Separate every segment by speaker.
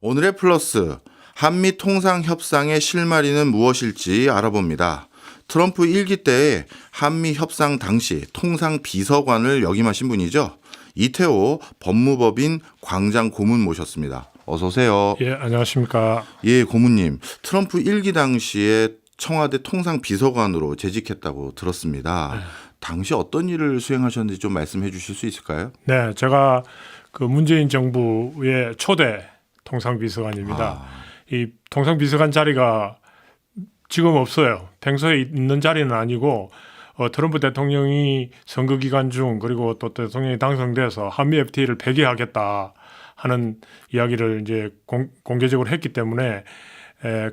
Speaker 1: 오늘의 플러스, 한미 통상협상의 실마리는 무엇일지 알아봅니다. 트럼프 1기 때에 한미 협상 당시 통상비서관을 역임하신 분이죠. 이태호 법무법인 광장 고문 모셨습니다. 어서 오세요.
Speaker 2: 예, 안녕하십니까.
Speaker 1: 예, 고문님. 트럼프 1기 당시에 청와대 통상비서관으로 재직했다고 들었습니다.
Speaker 2: 네.
Speaker 1: 당시 어떤 일을 수행하셨는지 좀 말씀해 주실 수 있을까요?
Speaker 2: 네, 제가 그 문재인 정부의 초대 통상비서관입니다. 이 통상비서관 자리가 지금 없어요. 평소에 있는 자리는 아니고 트럼프 대통령이 선거 기간 중 그리고 또 대통령이 당선돼서 한미 FTA를 폐기하겠다 하는 이야기를 이제 공개적으로 했기 때문에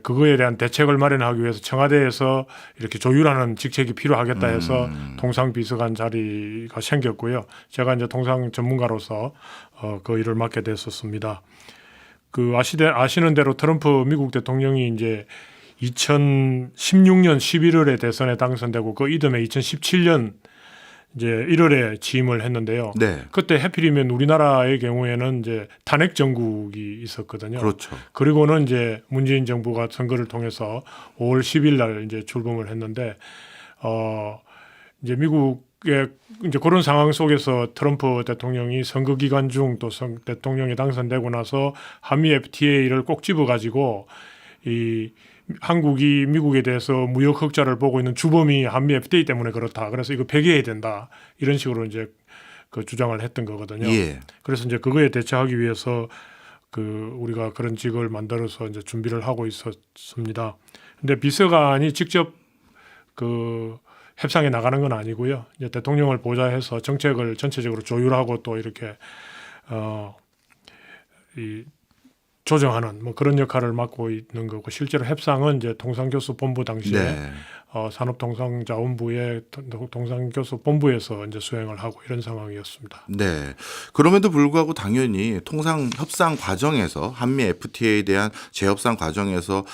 Speaker 2: 그거에 대한 대책을 마련하기 위해서 청와대에서 이렇게 조율하는 직책이 필요하겠다 해서 통상비서관 자리가 생겼고요. 제가 이제 통상 전문가로서 그 일을 맡게 됐었습니다. 그 아시는 대로 트럼프 미국 대통령이 이제 2016년 11월에 대선에 당선되고 그 이듬해 2017년 이제 1월에 취임을 했는데요.
Speaker 1: 네.
Speaker 2: 그때 해필이면 우리나라의 경우에는 이제 탄핵 정국이 있었거든요.
Speaker 1: 그렇죠.
Speaker 2: 그리고는 이제 문재인 정부가 선거를 통해서 5월 10일 날 이제 출범을 했는데 이제 미국의 이제 그런 상황 속에서 트럼프 대통령이 선거 기간 중 또 대통령이 당선되고 나서 한미 FTA를 꼭 집어가지고 이 한국이 미국에 대해서 무역 흑자를 보고 있는 주범이 한미 FTA 때문에 그렇다. 그래서 이거 폐기해야 된다. 이런 식으로 이제 그 주장을 했던 거거든요.
Speaker 1: 예.
Speaker 2: 그래서 이제 그거에 대처하기 위해서 그 우리가 그런 직을 만들어서 이제 준비를 하고 있었습니다. 근데 비서관이 직접 그 협상에 나가는 건 아니고요. 이제 대통령을 보좌해서 정책을 전체적으로 조율하고 또 이렇게 이 조정하는 뭐 그런 역할을 맡고 있는 거고 실제로 협상은 이제 통상교수본부 당시에
Speaker 1: 네.
Speaker 2: 산업통상자원부의 통상교수본부에서 이제 수행을 하고 이런 상황이었습니다.
Speaker 1: 네. 그럼에도 불구하고 당연히 통상 협상 과정에서 한미 FTA에 대한 재협상 과정에서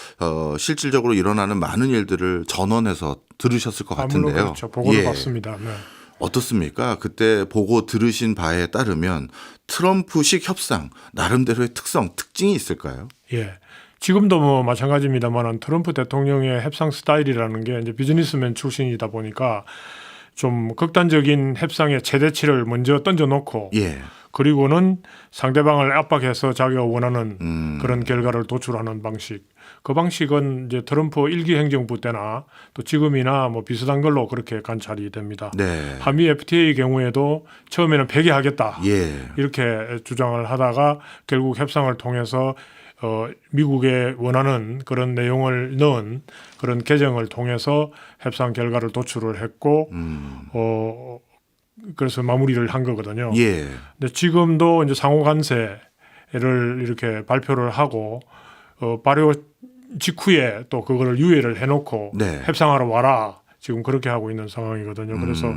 Speaker 1: 실질적으로 일어나는 많은 일들을 전원해서 들으셨을 것 같은데요.
Speaker 2: 물론 그렇죠. 보고를
Speaker 1: 예.
Speaker 2: 받습니다. 네.
Speaker 1: 어떻습니까? 그때 보고 들으신 바에 따르면 트럼프식 협상 나름대로의 특징이 있을까요?
Speaker 2: 예. 지금도 뭐 마찬가지입니다만 트럼프 대통령의 협상 스타일이라는 게 이제 비즈니스맨 출신이다 보니까 좀 극단적인 협상의 최대치를 먼저 던져놓고
Speaker 1: 예.
Speaker 2: 그리고는 상대방을 압박해서 자기가 원하는 그런 결과를 도출하는 방식. 그 방식은 이제 트럼프 1기 행정부 때나 또 지금이나 뭐 비슷한 걸로 그렇게 관찰이 됩니다.
Speaker 1: 네.
Speaker 2: 한미 FTA 경우에도 처음에는 폐기하겠다.
Speaker 1: 예.
Speaker 2: 이렇게 주장을 하다가 결국 협상을 통해서 미국에 원하는 그런 내용을 넣은 그런 개정을 통해서 협상 결과를 도출을 했고 그래서 마무리를 한 거거든요.
Speaker 1: 예.
Speaker 2: 근데 지금도 이제 상호 관세를 이렇게 발표를 하고 발효 직후에 또 그거를 유예를 해놓고
Speaker 1: 네.
Speaker 2: 협상하러 와라. 지금 그렇게 하고 있는 상황이거든요. 그래서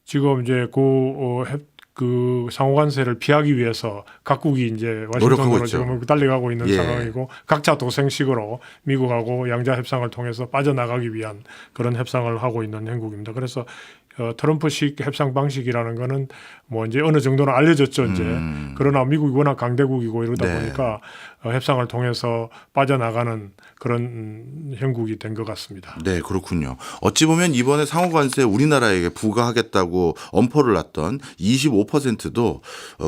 Speaker 2: 지금 이제 그 상호관세를 피하기 위해서 각국이 이제 와싱턴으로 지금 달려가고 있는
Speaker 1: 예.
Speaker 2: 상황이고 각자 도생식으로 미국하고 양자 협상을 통해서 빠져나가기 위한 그런 협상을 하고 있는 형국입니다. 그래서 트럼프식 협상 방식이라는 거는 뭐 이제 어느 정도는 알려졌죠 이제. 그러나 미국이 워낙 강대국이고 이러다
Speaker 1: 네.
Speaker 2: 보니까 협상을 통해서 빠져나가는 그런 형국이 된 것 같습니다.
Speaker 1: 네, 그렇군요. 어찌 보면 이번에 상호관세 우리나라에게 부과하겠다고 엄포를 놨던 25%도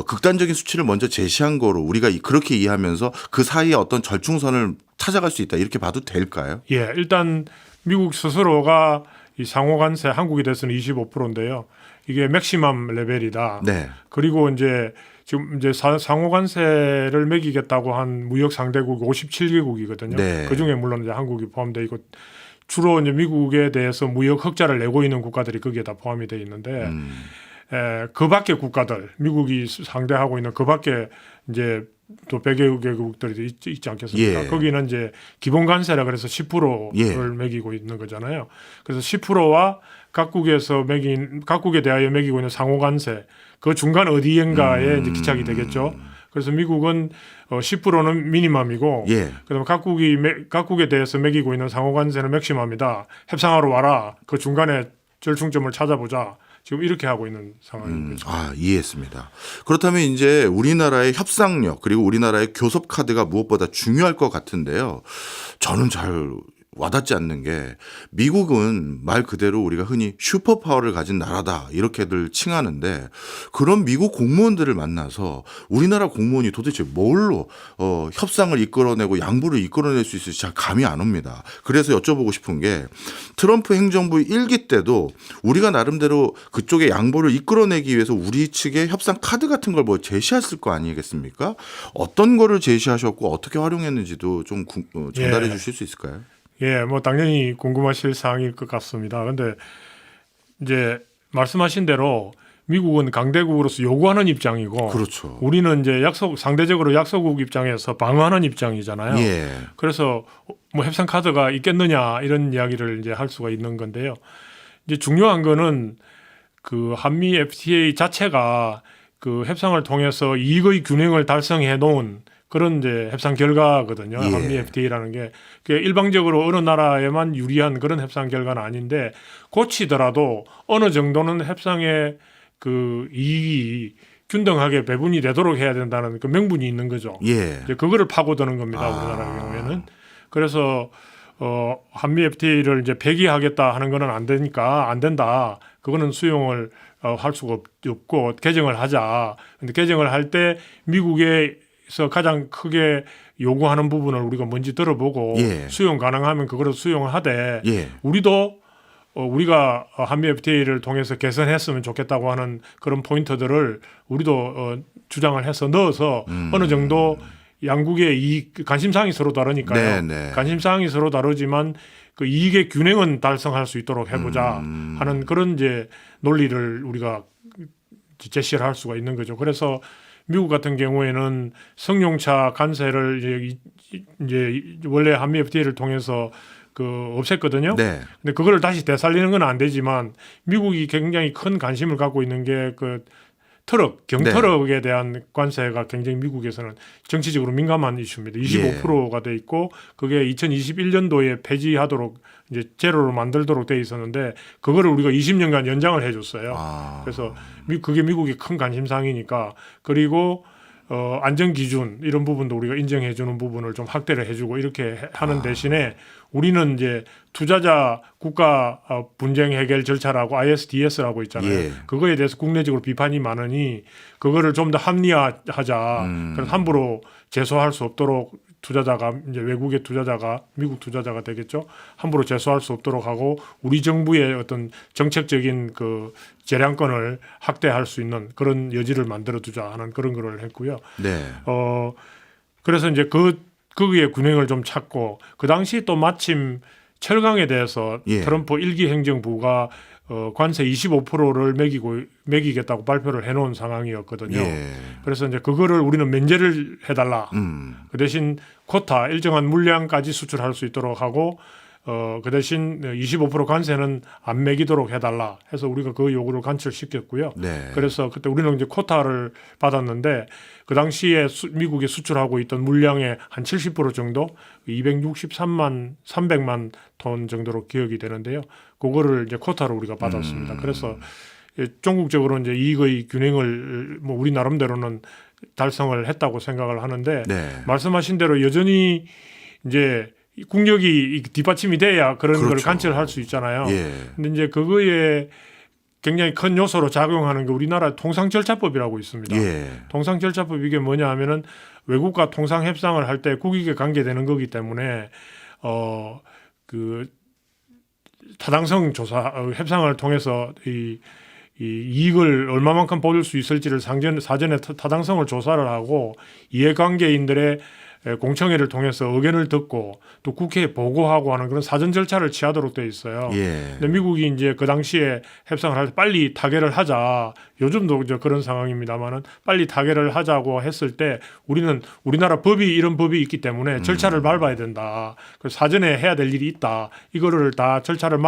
Speaker 1: 극단적인 수치를 먼저 제시한 거로 우리가 그렇게 이해하면서 그 사이에 어떤 절충선을 찾아갈 수 있다 이렇게 봐도 될까요?
Speaker 2: 예, 일단 미국 스스로가 이 상호관세 한국에 대해서는 25%인데요. 이게 맥시멈 레벨이다.
Speaker 1: 네.
Speaker 2: 그리고 이제 지금 이제 상호관세를 매기겠다고 한 무역 상대국 57개국이거든요.
Speaker 1: 네.
Speaker 2: 그 중에 물론 이제 한국이 포함되어 있고 주로 이제 미국에 대해서 무역 흑자를 내고 있는 국가들이 거기에 다 포함이 되어 있는데 그 밖의 국가들 미국이 상대하고 있는 그 밖에 이제 또 100여 개국들이 있지 않겠습니까?
Speaker 1: 예.
Speaker 2: 거기는 이제 기본 관세라 그래서 10%를
Speaker 1: 예.
Speaker 2: 매기고 있는 거잖아요. 그래서 10%와 각국에 대하여 매기고 있는 상호 관세 그 중간 어디엔가에 이제 기착이 되겠죠. 그래서 미국은 10%는 미니멈이고
Speaker 1: 예.
Speaker 2: 그다음에 각국에 대해서 매기고 있는 상호 관세는 맥시멈이다. 협상하러 와라. 그 중간에 절충점을 찾아보자. 지금 이렇게 하고 있는 상황인 거죠.
Speaker 1: 이해했습니다. 그렇다면 이제 우리나라의 협상력 그리고 우리나라의 교섭 카드가 무엇보다 중요할 것 같은데요. 저는 잘 와닿지 않는 게 미국은 말 그대로 우리가 흔히 슈퍼파워를 가진 나라다 이렇게들 칭하는데 그런 미국 공무원들을 만나서 우리나라 공무원이 도대체 뭘로 협상을 이끌어내고 양보를 이끌어낼 수 있을지 잘 감이 안 옵니다. 그래서 여쭤보고 싶은 게 트럼프 행정부 1기 때도 우리가 나름대로 그쪽의 양보를 이끌어내기 위해서 우리 측의 협상 카드 같은 걸 뭐 제시했을 거 아니겠습니까? 어떤 거를 제시하셨고 어떻게 활용했는지도 좀 전달해 주실 수 있을까요?
Speaker 2: 예, 뭐 당연히 궁금하실 사항일 것 같습니다. 그런데 이제 말씀하신 대로 미국은 강대국으로서 요구하는 입장이고,
Speaker 1: 그렇죠.
Speaker 2: 우리는 이제 상대적으로 약소국 입장에서 방어하는 입장이잖아요.
Speaker 1: 예.
Speaker 2: 그래서 뭐 협상 카드가 있겠느냐 이런 이야기를 이제 할 수가 있는 건데요. 이제 중요한 거는 그 한미 FTA 자체가 그 협상을 통해서 이익의 균형을 달성해 놓은 그런 이제 협상 결과거든요.
Speaker 1: 예.
Speaker 2: 한미 FTA라는 게 일방적으로 어느 나라에만 유리한 그런 협상 결과는 아닌데 고치더라도 어느 정도는 협상의 그 이익이 균등하게 배분이 되도록 해야 된다는 그 명분이 있는 거죠.
Speaker 1: 예.
Speaker 2: 이제 그거를 파고드는 겁니다. 우리나라 경우에는. 그래서 한미 FTA를 이제 폐기하겠다 하는 거는 안 되니까 안 된다. 그거는 수용을 할 수가 없고 개정을 하자. 근데 개정을 할 때 미국에서 가장 크게 요구하는 부분을 우리가 먼저 들어보고
Speaker 1: 예.
Speaker 2: 수용 가능하면 그거를 수용을 하되
Speaker 1: 예.
Speaker 2: 우리도 우리가 한미 FTA를 통해서 개선했으면 좋겠다고 하는 그런 포인트들을 우리도 주장을 해서 넣어서 어느 정도 양국의 이익 관심사항이 서로 다르니까요.
Speaker 1: 네네.
Speaker 2: 관심사항이 서로 다르지만 그 이익의 균형은 달성할 수 있도록 해보자 하는 그런 이제 논리를 우리가 제시를 할 수가 있는 거죠. 그래서 미국 같은 경우에는 성용차 관세를 이제 원래 한미 FTA를 통해서 그 없앴거든요.
Speaker 1: 네.
Speaker 2: 근데 그거를 다시 되살리는 건 안 되지만 미국이 굉장히 큰 관심을 갖고 있는 게 그 경트럭에 대한 관세가 굉장히 미국에서는 정치적으로 민감한 이슈입니다. 25%가 돼 있고 그게 2021년도에 폐지하도록 이제 제로로 만들도록 돼 있었는데 그거를 우리가 20년간 연장을 해줬어요. 그래서 그게 미국의 큰 관심사항이니까 그리고 안전 기준 이런 부분도 우리가 인정해주는 부분을 좀 확대를 해주고 이렇게 하는 대신에 우리는 이제 투자자 국가 분쟁 해결 절차라고 ISDS라고 있잖아요.
Speaker 1: 예.
Speaker 2: 그거에 대해서 국내적으로 비판이 많으니 그거를 좀 더 합리화하자. 그래서 함부로 제소할 수 없도록 투자자가 이제 외국의 투자자가 미국 투자자가 되겠죠. 함부로 제소할 수 없도록 하고 우리 정부의 어떤 정책적인 그 재량권을 확대할 수 있는 그런 여지를 만들어 두자 하는 그런 거를 했고요.
Speaker 1: 네.
Speaker 2: 그래서 이제 거기에 균형을 좀 찾고 그 당시 또 마침 철강에 대해서
Speaker 1: 예.
Speaker 2: 트럼프 1기 행정부가 관세 25%를 매기겠다고 발표를 해놓은 상황이었거든요.
Speaker 1: 예.
Speaker 2: 그래서 이제 그거를 우리는 면제를 해달라. 그 대신 쿼타 일정한 물량까지 수출할 수 있도록 하고 그 대신 25% 관세는 안 매기도록 해달라 해서 우리가 그 요구를 관철시켰고요.
Speaker 1: 네.
Speaker 2: 그래서 그때 우리는 이제 쿼타를 받았는데 그 당시에 미국에 수출하고 있던 물량의 한 70% 정도 263만 300만 톤 정도로 기억이 되는데요. 그거를 이제 쿼타로 우리가 받았습니다. 그래서 종국적으로 이제 이익의 균형을 뭐 우리 나름대로는 달성을 했다고 생각을 하는데
Speaker 1: 네.
Speaker 2: 말씀하신 대로 여전히 이제 국력이 뒷받침이 돼야 그런 걸
Speaker 1: 그렇죠.
Speaker 2: 관철할 수 있잖아요.
Speaker 1: 예.
Speaker 2: 근데 이제 그거에 굉장히 큰 요소로 작용하는 게 우리나라 통상절차법이라고 있습니다.
Speaker 1: 예.
Speaker 2: 통상절차법 이게 뭐냐 하면은 외국과 통상협상을 할 때 국익에 관계되는 거기 때문에 그 타당성 조사 협상을 통해서 이 이익을 얼마만큼 보일 수 있을지를 사전에 타당성을 조사를 하고 이해관계인들의 공청회를 통해서 의견을 듣고 또 국회에 보고하고 하는 그런 사전 절차를 취하도록 돼 있어요.
Speaker 1: 예.
Speaker 2: 근데 미국이 이제 그 당시에 협상을 할 때 빨리 타결을 하자. 요즘도 이제 그런 상황입니다만은 빨리 타결을 하자고 했을 때 우리는 우리나라 법이 이런 법이 있기 때문에 절차를 밟아야 된다. 그래서 사전에 해야 될 일이 있다. 이거를 다 절차를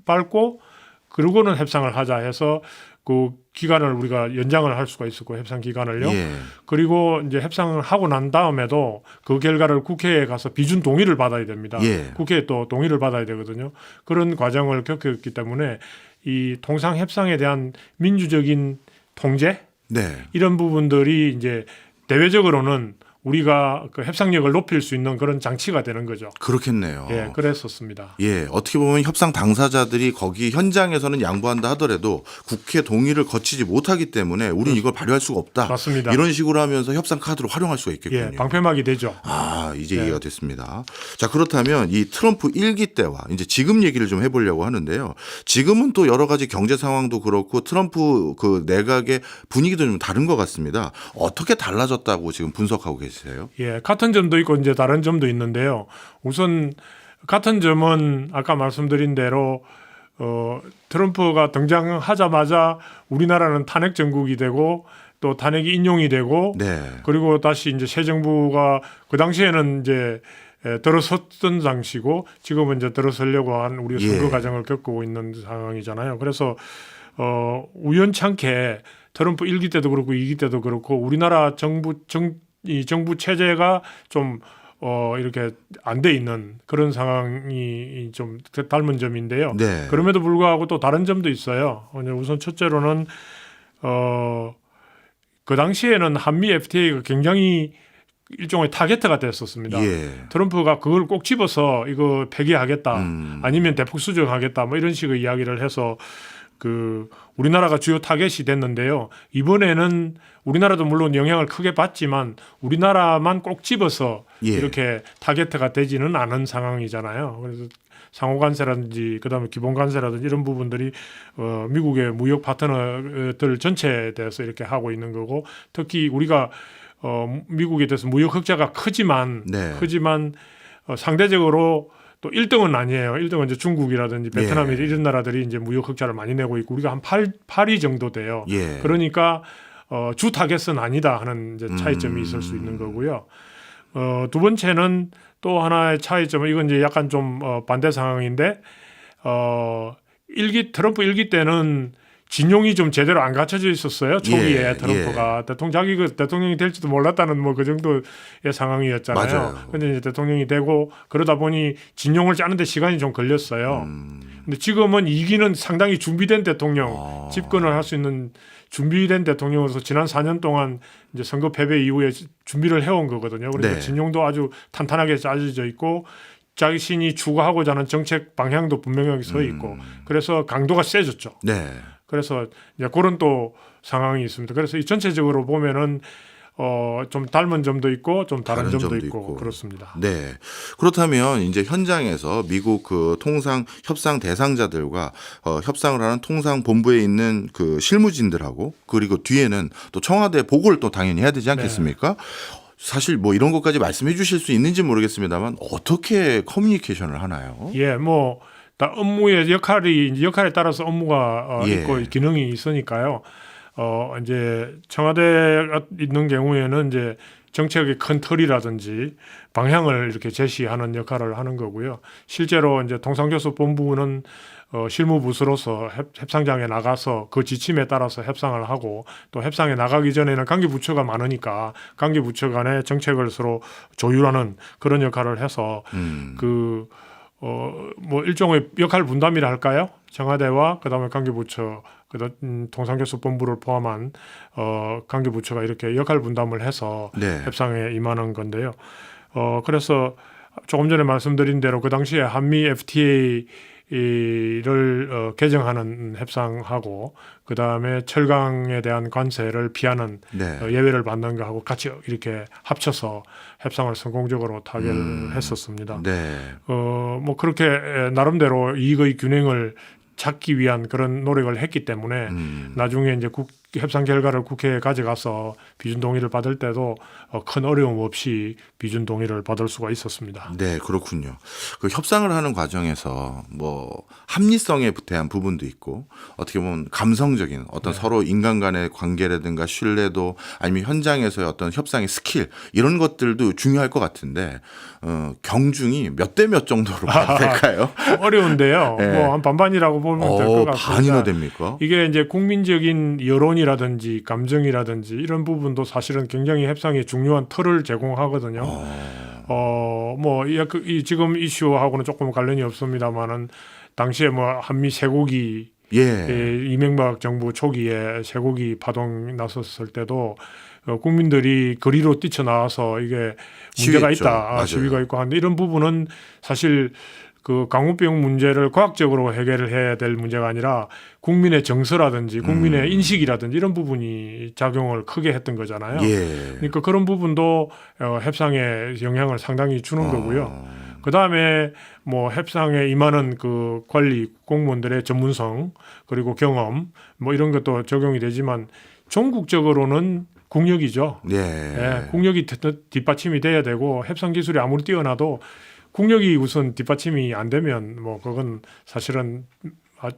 Speaker 2: 밟고 그러고는 협상을 하자 해서 그 기간을 우리가 연장을 할 수가 있었고 협상 기간을요.
Speaker 1: 예.
Speaker 2: 그리고 이제 협상을 하고 난 다음에도 그 결과를 국회에 가서 비준 동의를 받아야 됩니다.
Speaker 1: 예.
Speaker 2: 국회에 또 동의를 받아야 되거든요. 그런 과정을 겪었기 때문에 이 통상 협상에 대한 민주적인 통제
Speaker 1: 네.
Speaker 2: 이런 부분들이 이제 대외적으로는 우리가 그 협상력을 높일 수 있는 그런 장치가 되는 거죠.
Speaker 1: 그렇겠네요.
Speaker 2: 예, 그랬었습니다.
Speaker 1: 예, 어떻게 보면 협상 당사자들이 거기 현장에서는 양보한다 하더라도 국회 동의를 거치지 못하기 때문에 우리는 이걸 발휘할 수가 없다.
Speaker 2: 맞습니다.
Speaker 1: 이런 식으로 하면서 협상 카드로 활용할 수가 있겠군요.
Speaker 2: 예, 방패막이 되죠.
Speaker 1: 아, 이제 이해가 됐습니다. 자, 그렇다면 이 트럼프 1기 때와 이제 지금 얘기를 좀 해보려고 하는데요. 지금은 또 여러 가지 경제 상황도 그렇고 트럼프 그 내각의 분위기도 좀 다른 것 같습니다. 어떻게 달라졌다고 지금 분석하고 계세요?
Speaker 2: 예, 같은 점도 있고 이제 다른 점도 있는데요. 우선 같은 점은 아까 말씀드린 대로 트럼프가 등장하자마자 우리나라는 탄핵 정국이 되고 또 탄핵이 인용이 되고
Speaker 1: 네.
Speaker 2: 그리고 다시 이제 새 정부가 그 당시에는 이제 들어섰던 당시고 지금은 이제 들어서려고 한 우리 선거
Speaker 1: 예.
Speaker 2: 과정을 겪고 있는 상황이잖아요. 그래서 우연찮게 트럼프 1기 때도 그렇고 2기 때도 그렇고 우리나라 이 정부 체제가 좀 이렇게 안 돼 있는 그런 상황이 좀 닮은 점인데요.
Speaker 1: 네.
Speaker 2: 그럼에도 불구하고 또 다른 점도 있어요. 우선 첫째로는 그 당시에는 한미 FTA가 굉장히 일종의 타겟가 됐었습니다.
Speaker 1: 예.
Speaker 2: 트럼프가 그걸 꼭 집어서 이거 폐기하겠다, 아니면 대폭 수정하겠다, 뭐 이런 식의 이야기를 해서 그 우리나라가 주요 타겟이 됐는데요. 이번에는 우리나라도 물론 영향을 크게 받지만 우리나라만 꼭 집어서
Speaker 1: 예.
Speaker 2: 이렇게 타겟가 되지는 않은 상황이잖아요. 그래서 상호 관세라든지 그다음에 기본 관세라든지 이런 부분들이 미국의 무역 파트너들 전체에 대해서 이렇게 하고 있는 거고 특히 우리가 미국에 대해서 무역 흑자가 크지만
Speaker 1: 네.
Speaker 2: 상대적으로 또 1등은 아니에요. 1등은 이제 중국이라든지 베트남
Speaker 1: 예.
Speaker 2: 이런 나라들이 이제 무역 흑자를 많이 내고 있고 우리가 한 8위 정도 돼요.
Speaker 1: 예.
Speaker 2: 그러니까 주 타겟은 아니다 하는 이제 차이점이 있을 수 있는 거고요. 두 번째는 또 하나의 차이점은 이건 이제 약간 좀 반대 상황인데 트럼프 1기 때는 진용이 좀 제대로 안 갖춰져 있었어요. 초기에
Speaker 1: 예,
Speaker 2: 트럼프가 자기가 대통령이 될지도 몰랐다는 뭐 그 정도의 상황이었잖아요.
Speaker 1: 맞아요.
Speaker 2: 그런데 이제 대통령이 되고 그러다 보니 진용을 짜는데 시간이 좀 걸렸어요. 근데 지금은 2기는 상당히 준비된 대통령, 집권을 할 수 있는 준비된 대통령으로서 지난 4년 동안 이제 선거 패배 이후에 준비를 해온 거거든요. 그러니까
Speaker 1: 네.
Speaker 2: 진용도 아주 탄탄하게 짜져져 있고 자신이 추구하고자 하는 정책 방향도 분명하게 서 있고 그래서 강도가 세졌죠.
Speaker 1: 네.
Speaker 2: 그래서 이제 그런 또 상황이 있습니다. 그래서 이 전체적으로 보면은 좀 닮은 점도 있고 좀 다른 점도 있고 그렇습니다.
Speaker 1: 네. 그렇다면 이제 현장에서 미국 그 통상 협상 대상자들과 협상을 하는 통상 본부에 있는 그 실무진들하고 그리고 뒤에는 또 청와대 보고를 또 당연히 해야 되지 않겠습니까? 네. 사실 뭐 이런 것까지 말씀해 주실 수 있는지 모르겠습니다만 어떻게 커뮤니케이션을 하나요?
Speaker 2: 예, 뭐 다 업무의 역할에 따라서 업무가 있고 기능이 있으니까요. 이제 청와대가 있는 경우에는 이제 정책의 큰 틀이라든지 방향을 이렇게 제시하는 역할을 하는 거고요. 실제로 이제 통상교섭본부는 실무부서로서 협상장에 나가서 그 지침에 따라서 협상을 하고 또 협상에 나가기 전에는 관계부처가 많으니까 관계부처 간의 정책을 서로 조율하는 그런 역할을 해서 뭐 일종의 역할 분담이라 할까요? 청와대와 그다음에 관계부처, 통상교섭본부를 포함한 관계부처가 이렇게 역할 분담을 해서
Speaker 1: 네.
Speaker 2: 협상에 임하는 건데요. 그래서 조금 전에 말씀드린 대로 그 당시에 한미 FTA를 개정하는 협상하고 그 다음에 철강에 대한 관세를 피하는
Speaker 1: 네.
Speaker 2: 예외를 받는 거하고 같이 이렇게 합쳐서 협상을 성공적으로 타결했었습니다.
Speaker 1: 네.
Speaker 2: 뭐 그렇게 나름대로 이익의 균형을 찾기 위한 그런 노력을 했기 때문에 나중에 이제 협상 결과를 국회에 가져가서 비준 동의를 받을 때도 큰 어려움 없이 비준 동의를 받을 수가 있었습니다.
Speaker 1: 네, 그렇군요. 그 협상을 하는 과정에서 뭐 합리성에 대한 부분도 있고 어떻게 보면 감성적인 어떤 서로 인간 간의 관계라든가 신뢰도 아니면 현장에서의 어떤 협상의 스킬 이런 것들도 중요할 것 같은데 경중이 몇 대 몇 정도로 봐야 될까요?
Speaker 2: 어려운데요.
Speaker 1: 네.
Speaker 2: 뭐 한 반반이라고 보면 될 것 같습니다.
Speaker 1: 반이나 됩니까?
Speaker 2: 이게 이제 국민적인 여론이라든지 감정이라든지 이런 부분도 사실은 굉장히 협상에 중요한 틀을 제공하거든요. 뭐 지금 이슈하고는 조금 관련이 없습니다만은 당시에 뭐 한미 쇠고기 이명박 정부 초기에 쇠고기 파동 났었을 때도 국민들이 거리로 뛰쳐나와서 이게 문제가
Speaker 1: 시위했죠.
Speaker 2: 있다,
Speaker 1: 맞아요.
Speaker 2: 시위가 있고 하는데 이런 부분은 사실 그 광우병 문제를 과학적으로 해결을 해야 될 문제가 아니라 국민의 정서라든지 국민의 인식이라든지 이런 부분이 작용을 크게 했던 거잖아요. 그러니까 그런 부분도 협상에 영향을 상당히 주는 거고요. 그 다음에 뭐 협상에 임하는 그 관리 공무원들의 전문성 그리고 경험 뭐 이런 것도 적용이 되지만 종국적으로는 국력이죠. 국력이 뒷받침이 돼야 되고 협상 기술이 아무리 뛰어나도 국력이 우선 뒷받침이 안 되면 뭐 그건 사실은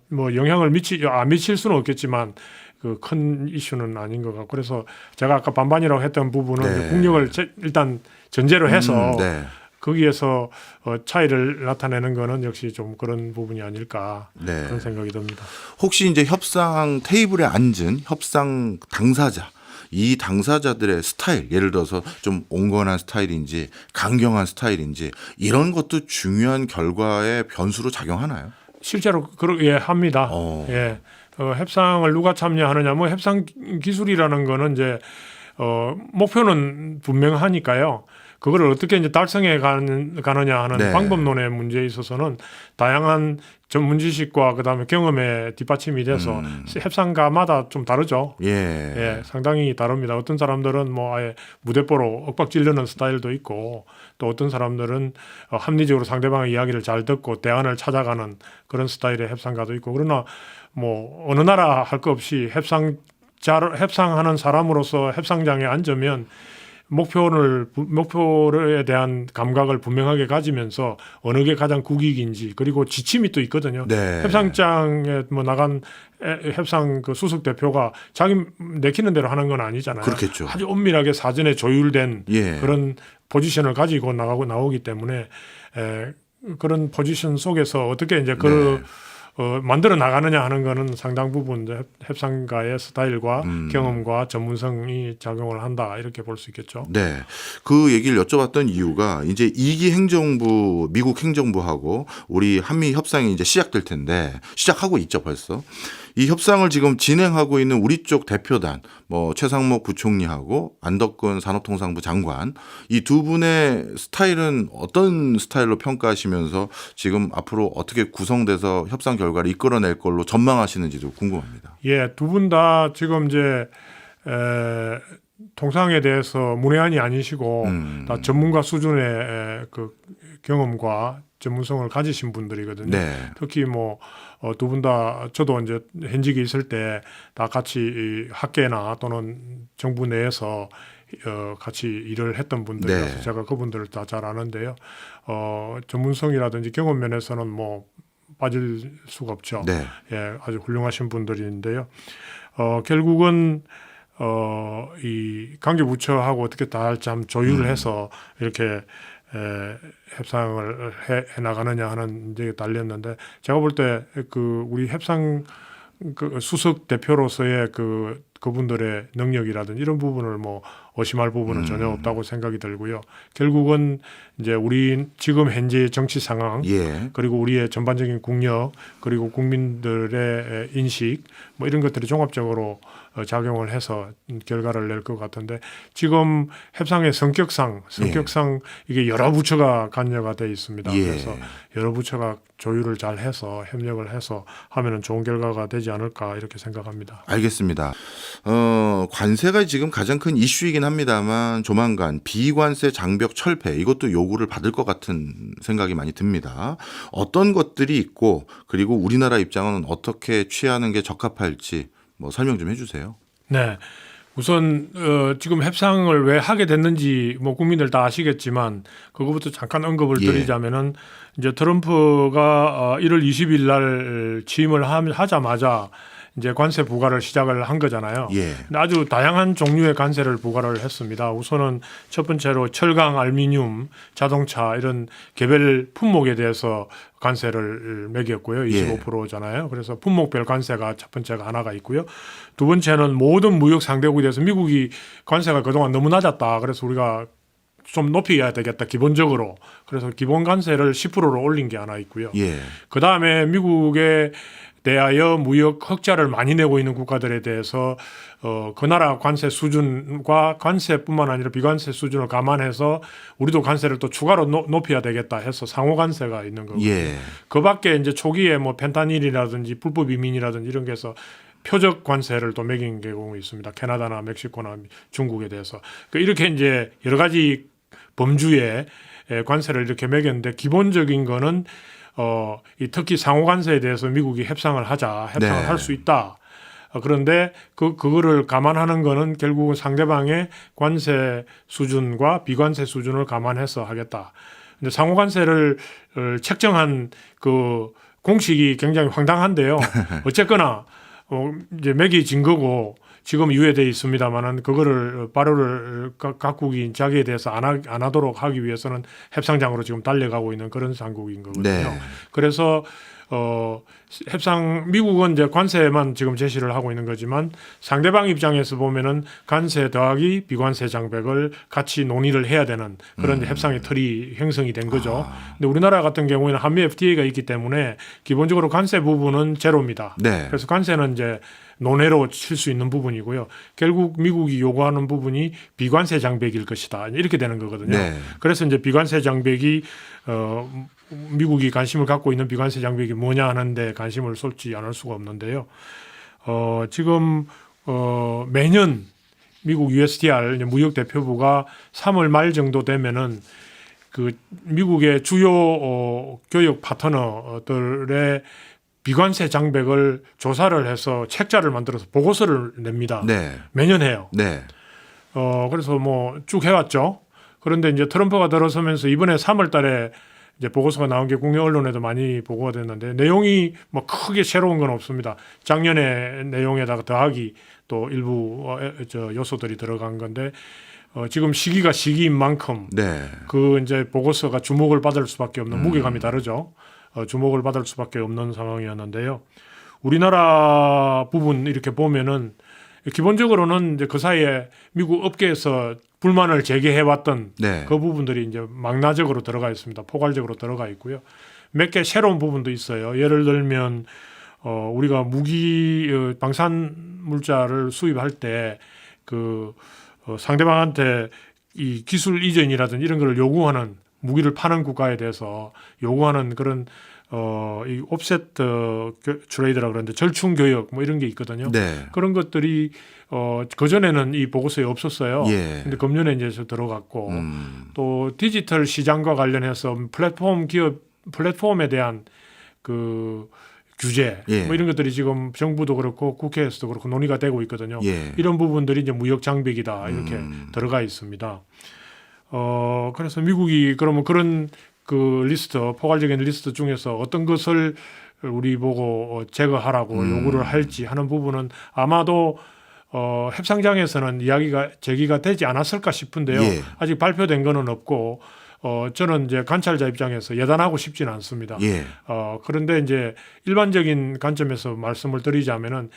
Speaker 2: 뭐 영향을 미칠 수는 없겠지만 그 큰 이슈는 아닌 것 같고 그래서 제가 아까 반반이라고 했던 부분은 국력을 일단 전제로 해서 거기에서 차이를 나타내는 거는 역시 좀 그런 부분이 아닐까 그런 생각이 듭니다.
Speaker 1: 혹시 이제 협상 테이블에 앉은 협상 당사자 이 당사자들의 스타일 예를 들어서 좀 온건한 스타일인지 강경한 스타일인지 이런 것도 중요한 결과의 변수로 작용하나요?
Speaker 2: 실제로 그렇게 합니다. 협상을 누가 참여하느냐 뭐 협상 기술이라는 거는 이제 목표는 분명하니까요. 그거를 어떻게 이제 달성해 가느냐 하는 방법론의 문제에 있어서는 다양한 전문 지식과 그다음에 경험에 뒷받침이 돼서 협상가마다 좀 다르죠. 상당히 다릅니다. 어떤 사람들은 뭐 아예 무대뽀로 윽박 지르는 스타일도 있고 또 어떤 사람들은 합리적으로 상대방의 이야기를 잘 듣고 대안을 찾아가는 그런 스타일의 협상가도 있고 그러나 뭐 어느 나라 할 거 없이 협상하는 사람으로서 협상장에 앉으면 목표에 대한 감각을 분명하게 가지면서 어느 게 가장 국익인지 그리고 지침이 또 있거든요. 협상장에 뭐 나간 협상 그 수석 대표가 자기 내키는 대로 하는 건 아니잖아요.
Speaker 1: 그렇겠죠.
Speaker 2: 아주 엄밀하게 사전에 조율된 그런 포지션을 가지고 나오기 때문에 그런 포지션 속에서 어떻게 이제 만들어 나가느냐 하는 거는 상당 부분 협상가의 스타일과 경험과 전문성이 작용을 한다 이렇게 볼 수 있겠죠.
Speaker 1: 그 얘기를 여쭤봤던 이유가 이제 2기 행정부 미국 행정부하고 우리 한미 협상이 이제 시작될 텐데 시작하고 있죠 벌써. 이 협상을 지금 진행하고 있는 우리 쪽 대표단 뭐 최상목 부총리하고 안덕근 산업통상부 장관 이 두 분의 스타일은 어떤 스타일로 평가하시면서 지금 앞으로 어떻게 구성돼서 협상 결과를 이끌어낼 걸로 전망하시는지도 궁금합니다.
Speaker 2: 두 분 다 지금 이제 통상에 대해서 문외한이 아니시고 다 전문가 수준의 그 경험과 전문성을 가지신 분들이거든요. 특히 뭐 두 분 다 저도 이제 현직에 있을 때 다 같이 학계나 또는 정부 내에서 같이 일을 했던 분들이라서 제가 그분들을 다 잘 아는데요. 전문성이라든지 경험 면에서는 뭐 빠질 수가 없죠. 아주 훌륭하신 분들인데요. 결국은 이 관계부처하고 어떻게 다 참 조율을 해서 이렇게 협상을 해 나가느냐 하는 문제에 달렸는데 제가 볼 때 그 우리 협상 그 수석 대표로서의 그분들의 능력이라든지 이런 부분을 뭐 의심할 부분은 전혀 없다고 생각이 들고요. 결국은 이제 우리 지금 현재 정치 상황 그리고 우리의 전반적인 국력 그리고 국민들의 인식 뭐 이런 것들이 종합적으로 작용을 해서 결과를 낼 것 같은데 지금 협상의 성격상 이게 여러 부처가 관여가 돼 있습니다. 그래서 여러 부처가 조율을 잘 해서 협력을 해서 하면은 좋은 결과가 되지 않을까 이렇게 생각합니다.
Speaker 1: 알겠습니다. 관세가 지금 가장 큰 이슈이긴 합니다만 조만간 비관세 장벽 철폐 이것도 요구를 받을 것 같은 생각이 많이 듭니다. 어떤 것들이 있고 그리고 우리나라 입장은 어떻게 취하는 게 적합할지 뭐 설명 좀 해주세요.
Speaker 2: 우선 지금 협상을 왜 하게 됐는지 뭐 국민들 다 아시겠지만 그거부터 잠깐 언급을 드리자면은 이제 트럼프가 1월 20일 날 취임을 하자마자 이제 관세 부과를 시작을 한 거잖아요. 근데 아주 다양한 종류의 관세를 부과를 했습니다. 우선은 첫 번째로 철강, 알루미늄, 자동차 이런 개별 품목에 대해서 관세를 매겼고요. 25%잖아요. 그래서 품목별 관세가 첫 번째가 하나가 있고요. 두 번째는 모든 무역 상대국에 대해서 미국이 관세가 그동안 너무 낮았다. 그래서 우리가 좀 높여야 되겠다 기본적으로. 그래서 기본 관세를 10%로 올린 게 하나 있고요.
Speaker 1: 예.
Speaker 2: 그 다음에 미국에 대하여 무역 흑자를 많이 내고 있는 국가들에 대해서 그 나라 관세 수준과 관세뿐만 아니라 비관세 수준을 감안해서 우리도 관세를 또 추가로 높여야 되겠다 해서 상호 관세가 있는 거고요.
Speaker 1: 예.
Speaker 2: 그 밖에 이제 초기에 뭐 펜타닐이라든지 불법 이민이라든지 이런 게 해서 표적 관세를 또 매긴 경우가 있습니다. 캐나다나 멕시코나 중국에 대해서. 이렇게 이제 여러 가지 범주의 관세를 이렇게 매겼는데 기본적인 거는 특히 상호 관세에 대해서 미국이 협상을
Speaker 1: 네.
Speaker 2: 할 수 있다. 그런데 그거를 감안하는 거는 결국은 상대방의 관세 수준과 비관세 수준을 감안해서 하겠다. 근데 상호 관세를 책정한 그 공식이 굉장히 황당한데요. 어쨌거나 이제 매겨진 거고 지금 유예돼 있습니다만은 그거를 발효를 각국이 자기에 대해서 안 하도록 하기 위해서는 협상장으로 지금 달려가고 있는 그런 상국인 거거든요.
Speaker 1: 네.
Speaker 2: 그래서 미국은 이제 관세만 지금 제시를 하고 있는 거지만 상대방 입장에서 보면은 관세 더하기 비관세 장벽을 같이 논의를 해야 되는 그런 이제 협상의 틀이 형성이 된 거죠. 근데 우리나라 같은 경우에는 한미 FTA가 있기 때문에 기본적으로 관세 부분은 제로입니다.
Speaker 1: 네.
Speaker 2: 그래서 관세는 이제 논외로 칠 수 있는 부분이고요. 결국 미국이 요구하는 부분이 비관세 장벽일 것이다. 이렇게 되는 거거든요.
Speaker 1: 네.
Speaker 2: 그래서 이제 비관세 장벽이 미국이 관심을 갖고 있는 비관세 장벽이 뭐냐 하는데 관심을 쏟지 않을 수가 없는데요. 지금 매년 미국 USTR 무역 대표부가 3월 말 정도 되면은 그 미국의 주요 교역 파트너들의 비관세 장벽을 조사를 해서 책자를 만들어서 보고서를 냅니다.
Speaker 1: 네.
Speaker 2: 매년 해요.
Speaker 1: 네.
Speaker 2: 그래서 뭐 쭉 해왔죠. 그런데 이제 트럼프가 들어서면서 이번에 3월 달에 이제 보고서가 나온 게 국내 언론에도 많이 보고가 됐는데 내용이 뭐 크게 새로운 건 없습니다. 작년의 내용에다가 더하기 또 일부 요소들이 들어간 건데 지금 시기가 시기인 만큼
Speaker 1: 네.
Speaker 2: 그 이제 보고서가 주목을 받을 수밖에 없는 무게감이 다르죠. 주목을 받을 수밖에 없는 상황이었는데요. 우리나라 부분 이렇게 보면은 기본적으로는 이제 그 사이에 미국 업계에서 불만을 제기해왔던
Speaker 1: 네.
Speaker 2: 그 부분들이 이제 망라적으로 들어가 있습니다. 포괄적으로 들어가 있고요. 몇 개 새로운 부분도 있어요. 예를 들면 우리가 무기 방산 물자를 수입할 때 그 상대방한테 이 기술 이전이라든지 이런 걸 요구하는 무기를 파는 국가에 대해서 요구하는 그런 이 옵세트 트레이드라 그러는데 절충 교역 뭐 이런 게 있거든요.
Speaker 1: 네.
Speaker 2: 그런 것들이 그 전에는 이 보고서에 없었어요.
Speaker 1: 예.
Speaker 2: 근데 금년에 이제 들어갔고 또 디지털 시장과 관련해서 플랫폼에 대한 그 규제
Speaker 1: 예.
Speaker 2: 뭐 이런 것들이 지금 정부도 그렇고 국회에서도 그렇고 논의가 되고 있거든요.
Speaker 1: 예.
Speaker 2: 이런 부분들이 이제 무역 장벽이다 이렇게 들어가 있습니다. 그래서 미국이 그러면 그런 그 리스트, 포괄적인 리스트 중에서 어떤 것을 우리 보고 제거하라고 요구를 할지 하는 부분은 아마도 협상장에서는 이야기가 제기가 되지 않았을까 싶은데요.
Speaker 1: 예.
Speaker 2: 아직 발표된 거는 없고 저는 이제 관찰자 입장에서 예단하고 싶지는 않습니다.
Speaker 1: 예.
Speaker 2: 그런데 이제 일반적인 관점에서 말씀을 드리자면은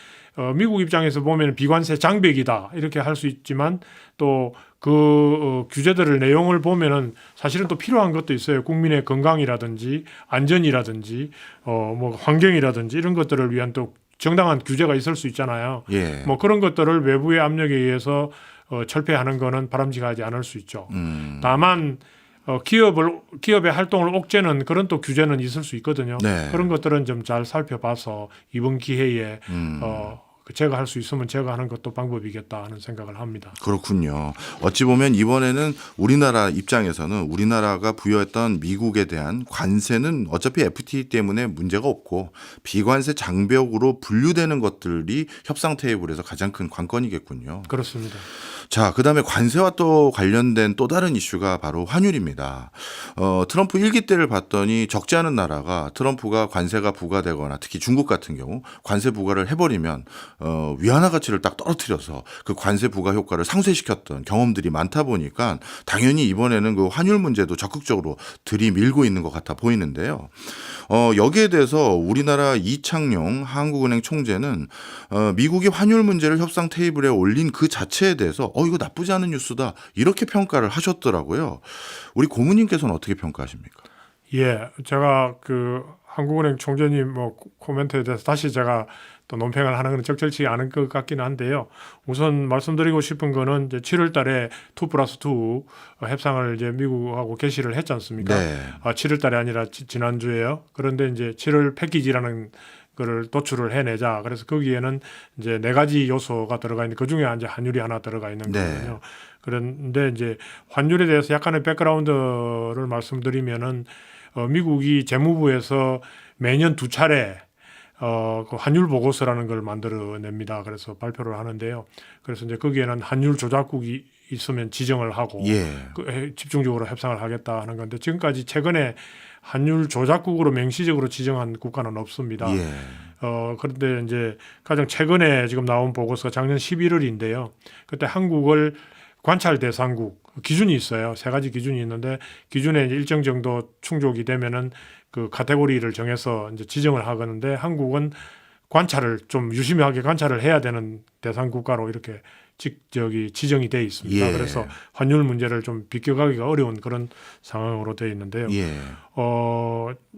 Speaker 2: 미국 입장에서 보면 비관세 장벽이다 이렇게 할 수 있지만 또 그 규제들을 내용을 보면은 사실은 또 필요한 것도 있어요. 국민의 건강이라든지 안전이라든지 뭐 환경이라든지 이런 것들을 위한 또 정당한 규제가 있을 수 있잖아요.
Speaker 1: 예.
Speaker 2: 뭐 그런 것들을 외부의 압력에 의해서 철폐하는 거는 바람직하지 않을 수 있죠. 다만 기업의 활동을 옥죄는 그런 또 규제는 있을 수 있거든요.
Speaker 1: 네.
Speaker 2: 그런 것들은 좀 잘 살펴봐서 이번 기회에 제거할 수 있으면 제거하는 것도 방법이겠다 하는 생각을 합니다.
Speaker 1: 그렇군요. 어찌 보면 이번에는 우리나라 입장에서는 우리나라가 부여했던 미국에 대한 관세는 어차피 FTA 때문에 문제가 없고 비관세 장벽으로 분류되는 것들이 협상 테이블에서 가장 큰 관건이겠군요.
Speaker 2: 그렇습니다.
Speaker 1: 자, 그다음에 관세와 또 관련된 또 다른 이슈가 바로 환율입니다. 트럼프 1기 때를 봤더니 적지 않은 나라가 트럼프가 관세가 부과되거나 특히 중국 같은 경우 관세 부과를 해버리면 위안화 가치를 딱 떨어뜨려서 그 관세 부과 효과를 상쇄시켰던 경험들이 많다 보니까 당연히 이번에는 그 환율 문제도 적극적으로 들이밀고 있는 것 같아 보이는데요. 여기에 대해서 우리나라 이창용 한국은행 총재는 미국이 환율 문제를 협상 테이블에 올린 그 자체에 대해서 이거 나쁘지 않은 뉴스다 이렇게 평가를 하셨더라고요. 우리 고문님께서는 어떻게 평가하십니까?
Speaker 2: 예, 제가 그 한국은행 총재님 뭐 코멘트에 대해서 다시 제가 또 논평을 하는 건 적절치 않은 것 같기는 한데요. 우선 말씀드리고 싶은 거는 이제 7월 달에 2+2 협상을 이제 미국하고 개시를 했지 않습니까?
Speaker 1: 네.
Speaker 2: 7월 달이 아니라 지난주에요. 그런데 이제 7월 패키지라는 거를 도출을 해내자. 그래서 거기에는 이제 4가지 요소가 들어가 있는데 그중에 이제 환율이 하나 들어가 있는
Speaker 1: 네.
Speaker 2: 거거든요. 그런데 이제 환율에 대해서 약간의 백그라운드를 말씀드리면은 미국이 재무부에서 매년 2차례 그 환율 보고서라는 걸 만들어냅니다. 그래서 발표를 하는데요. 그래서 이제 거기에는 환율 조작국이 있으면 지정을 하고
Speaker 1: 예.
Speaker 2: 집중적으로 협상을 하겠다 하는 건데 지금까지 최근에 환율 조작국으로 명시적으로 지정한 국가는 없습니다.
Speaker 1: 예.
Speaker 2: 그런데 이제 가장 최근에 지금 나온 보고서가 작년 11월인데요. 그때 한국을 관찰 대상국 기준이 있어요. 3가지 기준이 있는데 기준에 이제 일정 정도 충족이 되면은 그 카테고리를 정해서 이제 지정을 하는데 한국은 관찰을 좀 유심하게 관찰을 해야 되는 대상 국가로 이렇게 지정이 돼 있습니다.
Speaker 1: 예.
Speaker 2: 그래서 환율 문제를 좀 비껴가기가 어려운 그런 상황으로 돼 있는데요.
Speaker 1: 예.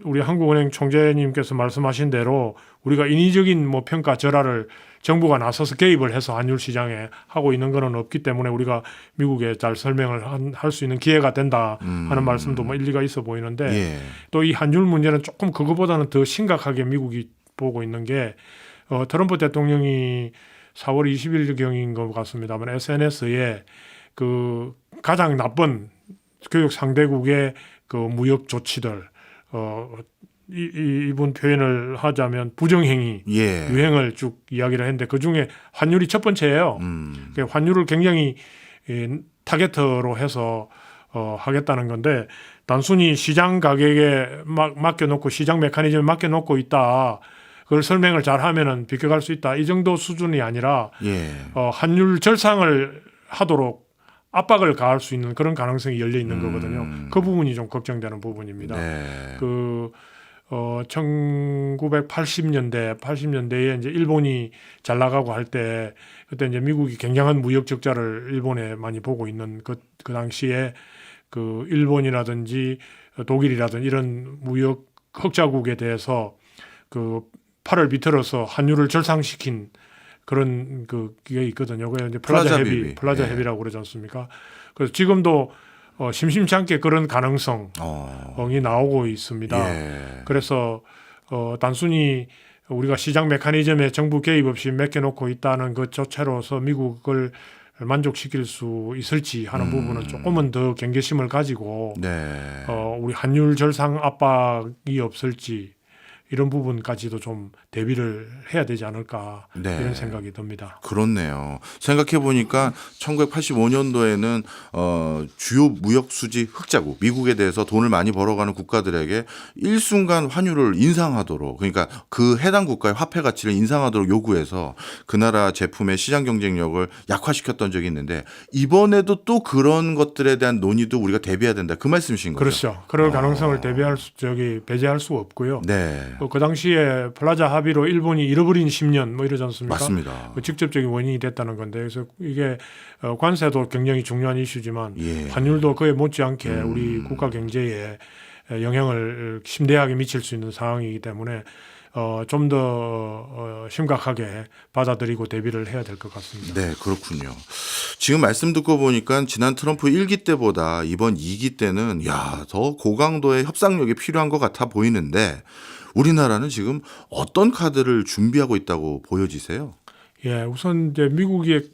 Speaker 2: 우리 한국은행 총재님께서 말씀하신 대로 우리가 인위적인 뭐 평가 절하를 정부가 나서서 개입을 해서 환율 시장에 하고 있는 것은 없기 때문에 우리가 미국에 잘 설명을 할 수 있는 기회가 된다 하는 말씀도 뭐 일리가 있어 보이는데
Speaker 1: 예.
Speaker 2: 또 이 환율 문제는 조금 그거보다는 더 심각하게 미국이 보고 있는 게 트럼프 대통령이 4월 20일경인 것 같습니다만 SNS에 그 가장 나쁜 교육 상대국의 그 무역 조치들 이분 표현을 하자면 부정행위
Speaker 1: 예.
Speaker 2: 유행을 쭉 이야기를 했는데 그중에 환율이 첫 번째예요. 환율을 굉장히 타겟으로 해서 하겠다는 건데 단순히 시장 가격에 맡겨놓고 시장 메커니즘에 맡겨놓고 있다. 그걸 설명을 잘 하면은 비껴갈 수 있다. 이 정도 수준이 아니라
Speaker 1: 예.
Speaker 2: 환율 절상을 하도록 압박을 가할 수 있는 그런 가능성이 열려 있는 거거든요. 그 부분이 좀 걱정되는 부분입니다.
Speaker 1: 네.
Speaker 2: 1980년대에 이제 일본이 잘 나가고 할 때 그때 이제 미국이 굉장한 무역 적자를 일본에 많이 보고 있는 그 당시에 그 일본이라든지 독일이라든지 이런 무역 흑자국에 대해서 그 팔을 비틀어서 환율을 절상시킨 그런 그게 있거든요. 그게 이제 플라자 협의라고 그러지 않습니까? 그래서 지금도 심심치 않게 그런 가능성이 나오고 있습니다.
Speaker 1: 예.
Speaker 2: 그래서 단순히 우리가 시장 메커니즘에 정부 개입 없이 맡겨놓고 있다는 것 자체로서 미국을 만족시킬 수 있을지 하는 부분은 조금은 더 경계심을 가지고
Speaker 1: 네.
Speaker 2: 우리 환율 절상 압박이 없을지 이런 부분까지도 좀 대비를 해야 되지 않을까
Speaker 1: 네.
Speaker 2: 이런 생각이 듭니다.
Speaker 1: 그렇네요. 생각해 보니까 1985년도에는 주요 무역 수지 흑자국 미국에 대해서 돈을 많이 벌어가는 국가들에게 일순간 환율을 인상하도록 그러니까 그 해당 국가의 화폐 가치를 인상하도록 요구해서 그 나라 제품의 시장 경쟁력을 약화시켰던 적이 있는데 이번에도 또 그런 것들에 대한 논의도 우리가 대비해야 된다. 그 말씀이신 거죠?
Speaker 2: 그렇죠. 그럴 가능성을 배제할 수 없고요.
Speaker 1: 네.
Speaker 2: 그 당시에 플라자 합의로 일본이 잃어버린 10년 뭐 이러지 않습니까?
Speaker 1: 맞습니다.
Speaker 2: 직접적인 원인이 됐다는 건데 그래서 이게 관세도 굉장히 중요한 이슈지만
Speaker 1: 예.
Speaker 2: 환율도 그에 못지않게 우리 국가 경제에 영향을 심대하게 미칠 수 있는 상황이기 때문에 좀 더 심각하게 받아들이고 대비를 해야 될 것 같습니다.
Speaker 1: 네, 그렇군요. 지금 말씀 듣고 보니까 지난 트럼프 1기 때보다 이번 2기 때는 더 고강도의 협상력이 필요한 것 같아 보이는데 우리나라는 지금 어떤 카드를 준비하고 있다고 보여지세요?
Speaker 2: 예, 우선 이제 미국의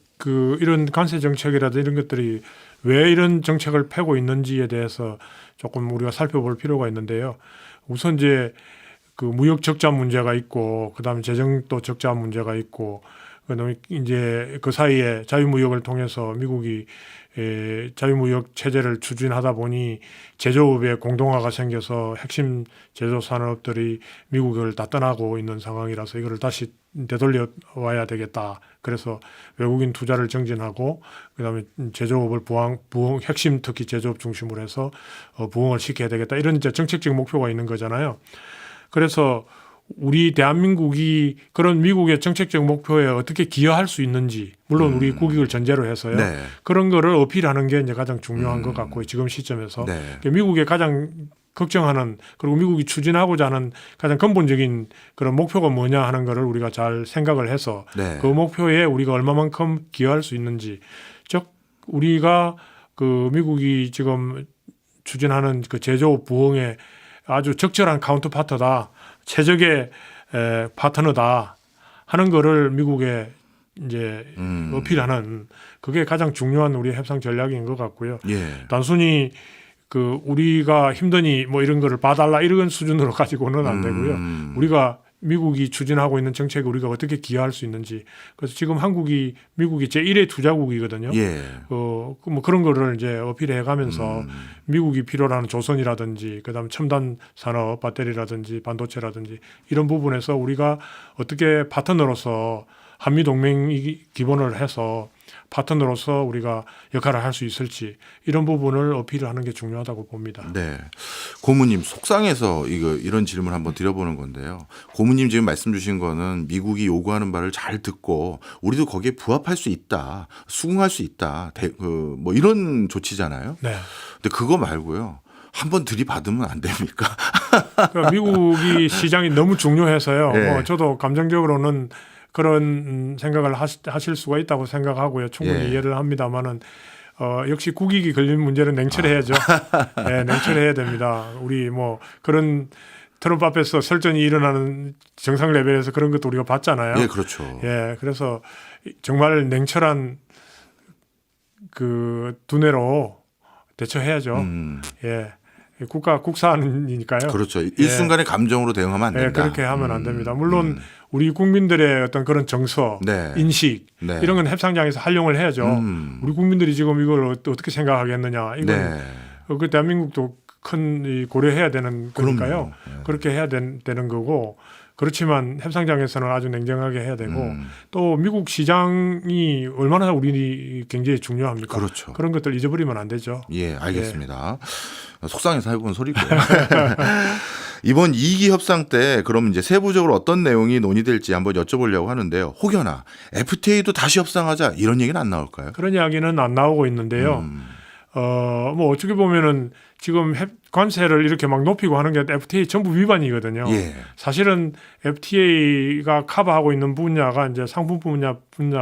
Speaker 2: 이런 관세 정책이라든지 이런 것들이 왜 이런 정책을 펴고 있는지에 대해서 조금 우리가 살펴볼 필요가 있는데요. 우선 이제 그 무역 적자 문제가 있고 그다음에 재정도 적자 문제가 있고 그다음에 이제 그 사이에 자유무역을 통해서 미국이 자유무역 체제를 추진하다 보니 제조업의 공동화가 생겨서 핵심 제조 산업들이 미국을 다 떠나고 있는 상황이라서 이거를 다시 되돌려 와야 되겠다. 그래서 외국인 투자를 정진하고 그다음에 제조업을 부흥 핵심 특히 제조업 중심으로 해서 부흥을 시켜야 되겠다. 이런 이제 정책적 목표가 있는 거잖아요. 그래서 우리 대한민국이 그런 미국의 정책적 목표에 어떻게 기여할 수 있는지, 물론 우리 국익을 전제로 해서요.
Speaker 1: 네.
Speaker 2: 그런 거를 어필하는 게 이제 가장 중요한 것 같고 지금 시점에서
Speaker 1: 네.
Speaker 2: 미국의 가장 걱정하는, 그리고 미국이 추진하고자 하는 가장 근본적인 그런 목표가 뭐냐 하는 거를 우리가 잘 생각을 해서
Speaker 1: 네.
Speaker 2: 그 목표에 우리가 얼마만큼 기여할 수 있는지, 즉 우리가 그 미국이 지금 추진하는 그 제조 부흥에 아주 적절한 카운터파트다, 최적의 파트너다 하는 거를 미국에 이제 어필하는, 그게 가장 중요한 우리 협상 전략인 것 같고요.
Speaker 1: 예.
Speaker 2: 단순히 그 우리가 힘드니 뭐 이런 거를 봐달라 이런 수준으로 가지고는 안 되고요. 우리가 미국이 추진하고 있는 정책에 우리가 어떻게 기여할 수 있는지. 그래서 지금 한국이 미국이 제1의 투자국이거든요.
Speaker 1: 예.
Speaker 2: 뭐 그런 거를 이제 어필해 가면서 미국이 필요로 하는 조선이라든지 그다음에 첨단 산업, 배터리라든지 반도체라든지 이런 부분에서 우리가 어떻게 파트너로서 한미 동맹이 기본을 해서 파트너로서 우리가 역할을 할 수 있을지, 이런 부분을 어필을 하는 게 중요하다고 봅니다.
Speaker 1: 네. 고모님 속상해서 이런 질문을 한번 드려보는 건데요. 고모님 지금 말씀 주신 거는 미국이 요구하는 바를 잘 듣고 우리도 거기에 부합할 수 있다, 수긍할 수 있다, 뭐 이런 조치잖아요.
Speaker 2: 네.
Speaker 1: 근데 그거 말고요. 한번 들이받으면 안 됩니까?
Speaker 2: 그러니까 미국이 시장이 너무 중요해서요.
Speaker 1: 네.
Speaker 2: 뭐 저도 감정적으로는 그런 생각을 하실 수가 있다고 생각하고요. 충분히
Speaker 1: 예.
Speaker 2: 이해를 합니다만은 역시 국익이 걸린 문제는 냉철해야죠. 네, 냉철해야 됩니다. 우리 뭐 그런 트럼프 앞에서 설전이 일어나는 정상 레벨에서 그런 것도 우리가 봤잖아요.
Speaker 1: 예, 그렇죠.
Speaker 2: 예, 그래서 정말 냉철한 그 두뇌로 대처해야죠. 예. 국사안이니까요.
Speaker 1: 그렇죠. 일순간에 감정으로 대응하면 안
Speaker 2: 네,
Speaker 1: 된다.
Speaker 2: 그렇게 하면 안 됩니다. 물론 우리 국민들의 어떤 그런 정서,
Speaker 1: 네.
Speaker 2: 인식
Speaker 1: 네.
Speaker 2: 이런 건 협상장에서 활용을 해야죠. 우리 국민들이 지금 이걸 어떻게 생각하겠느냐. 이건
Speaker 1: 네.
Speaker 2: 그 대한민국도 큰 고려해야 되는 거니까요.
Speaker 1: 그럼요.
Speaker 2: 그렇게 해야 되는 거고. 그렇지만 협상장에서는 아주 냉정하게 해야 되고 또 미국 시장이 얼마나 우리 경제에 중요합니까?
Speaker 1: 그렇죠.
Speaker 2: 그런 것들 잊어버리면 안 되죠.
Speaker 1: 예, 알겠습니다. 속상해서 해본 소리고요. 이번 2기 협상 때 그럼 이제 세부적으로 어떤 내용이 논의될지 한번 여쭤보려고 하는데요. 혹여나 FTA도 다시 협상하자 이런 얘기는 안 나올까요?
Speaker 2: 그런 이야기는 안 나오고 있는데요. 뭐 어떻게 보면은 지금 관세를 이렇게 막 높이고 하는 게 FTA 전부 위반이거든요.
Speaker 1: 예.
Speaker 2: 사실은 FTA가 커버하고 있는 분야가 이제 상품 분야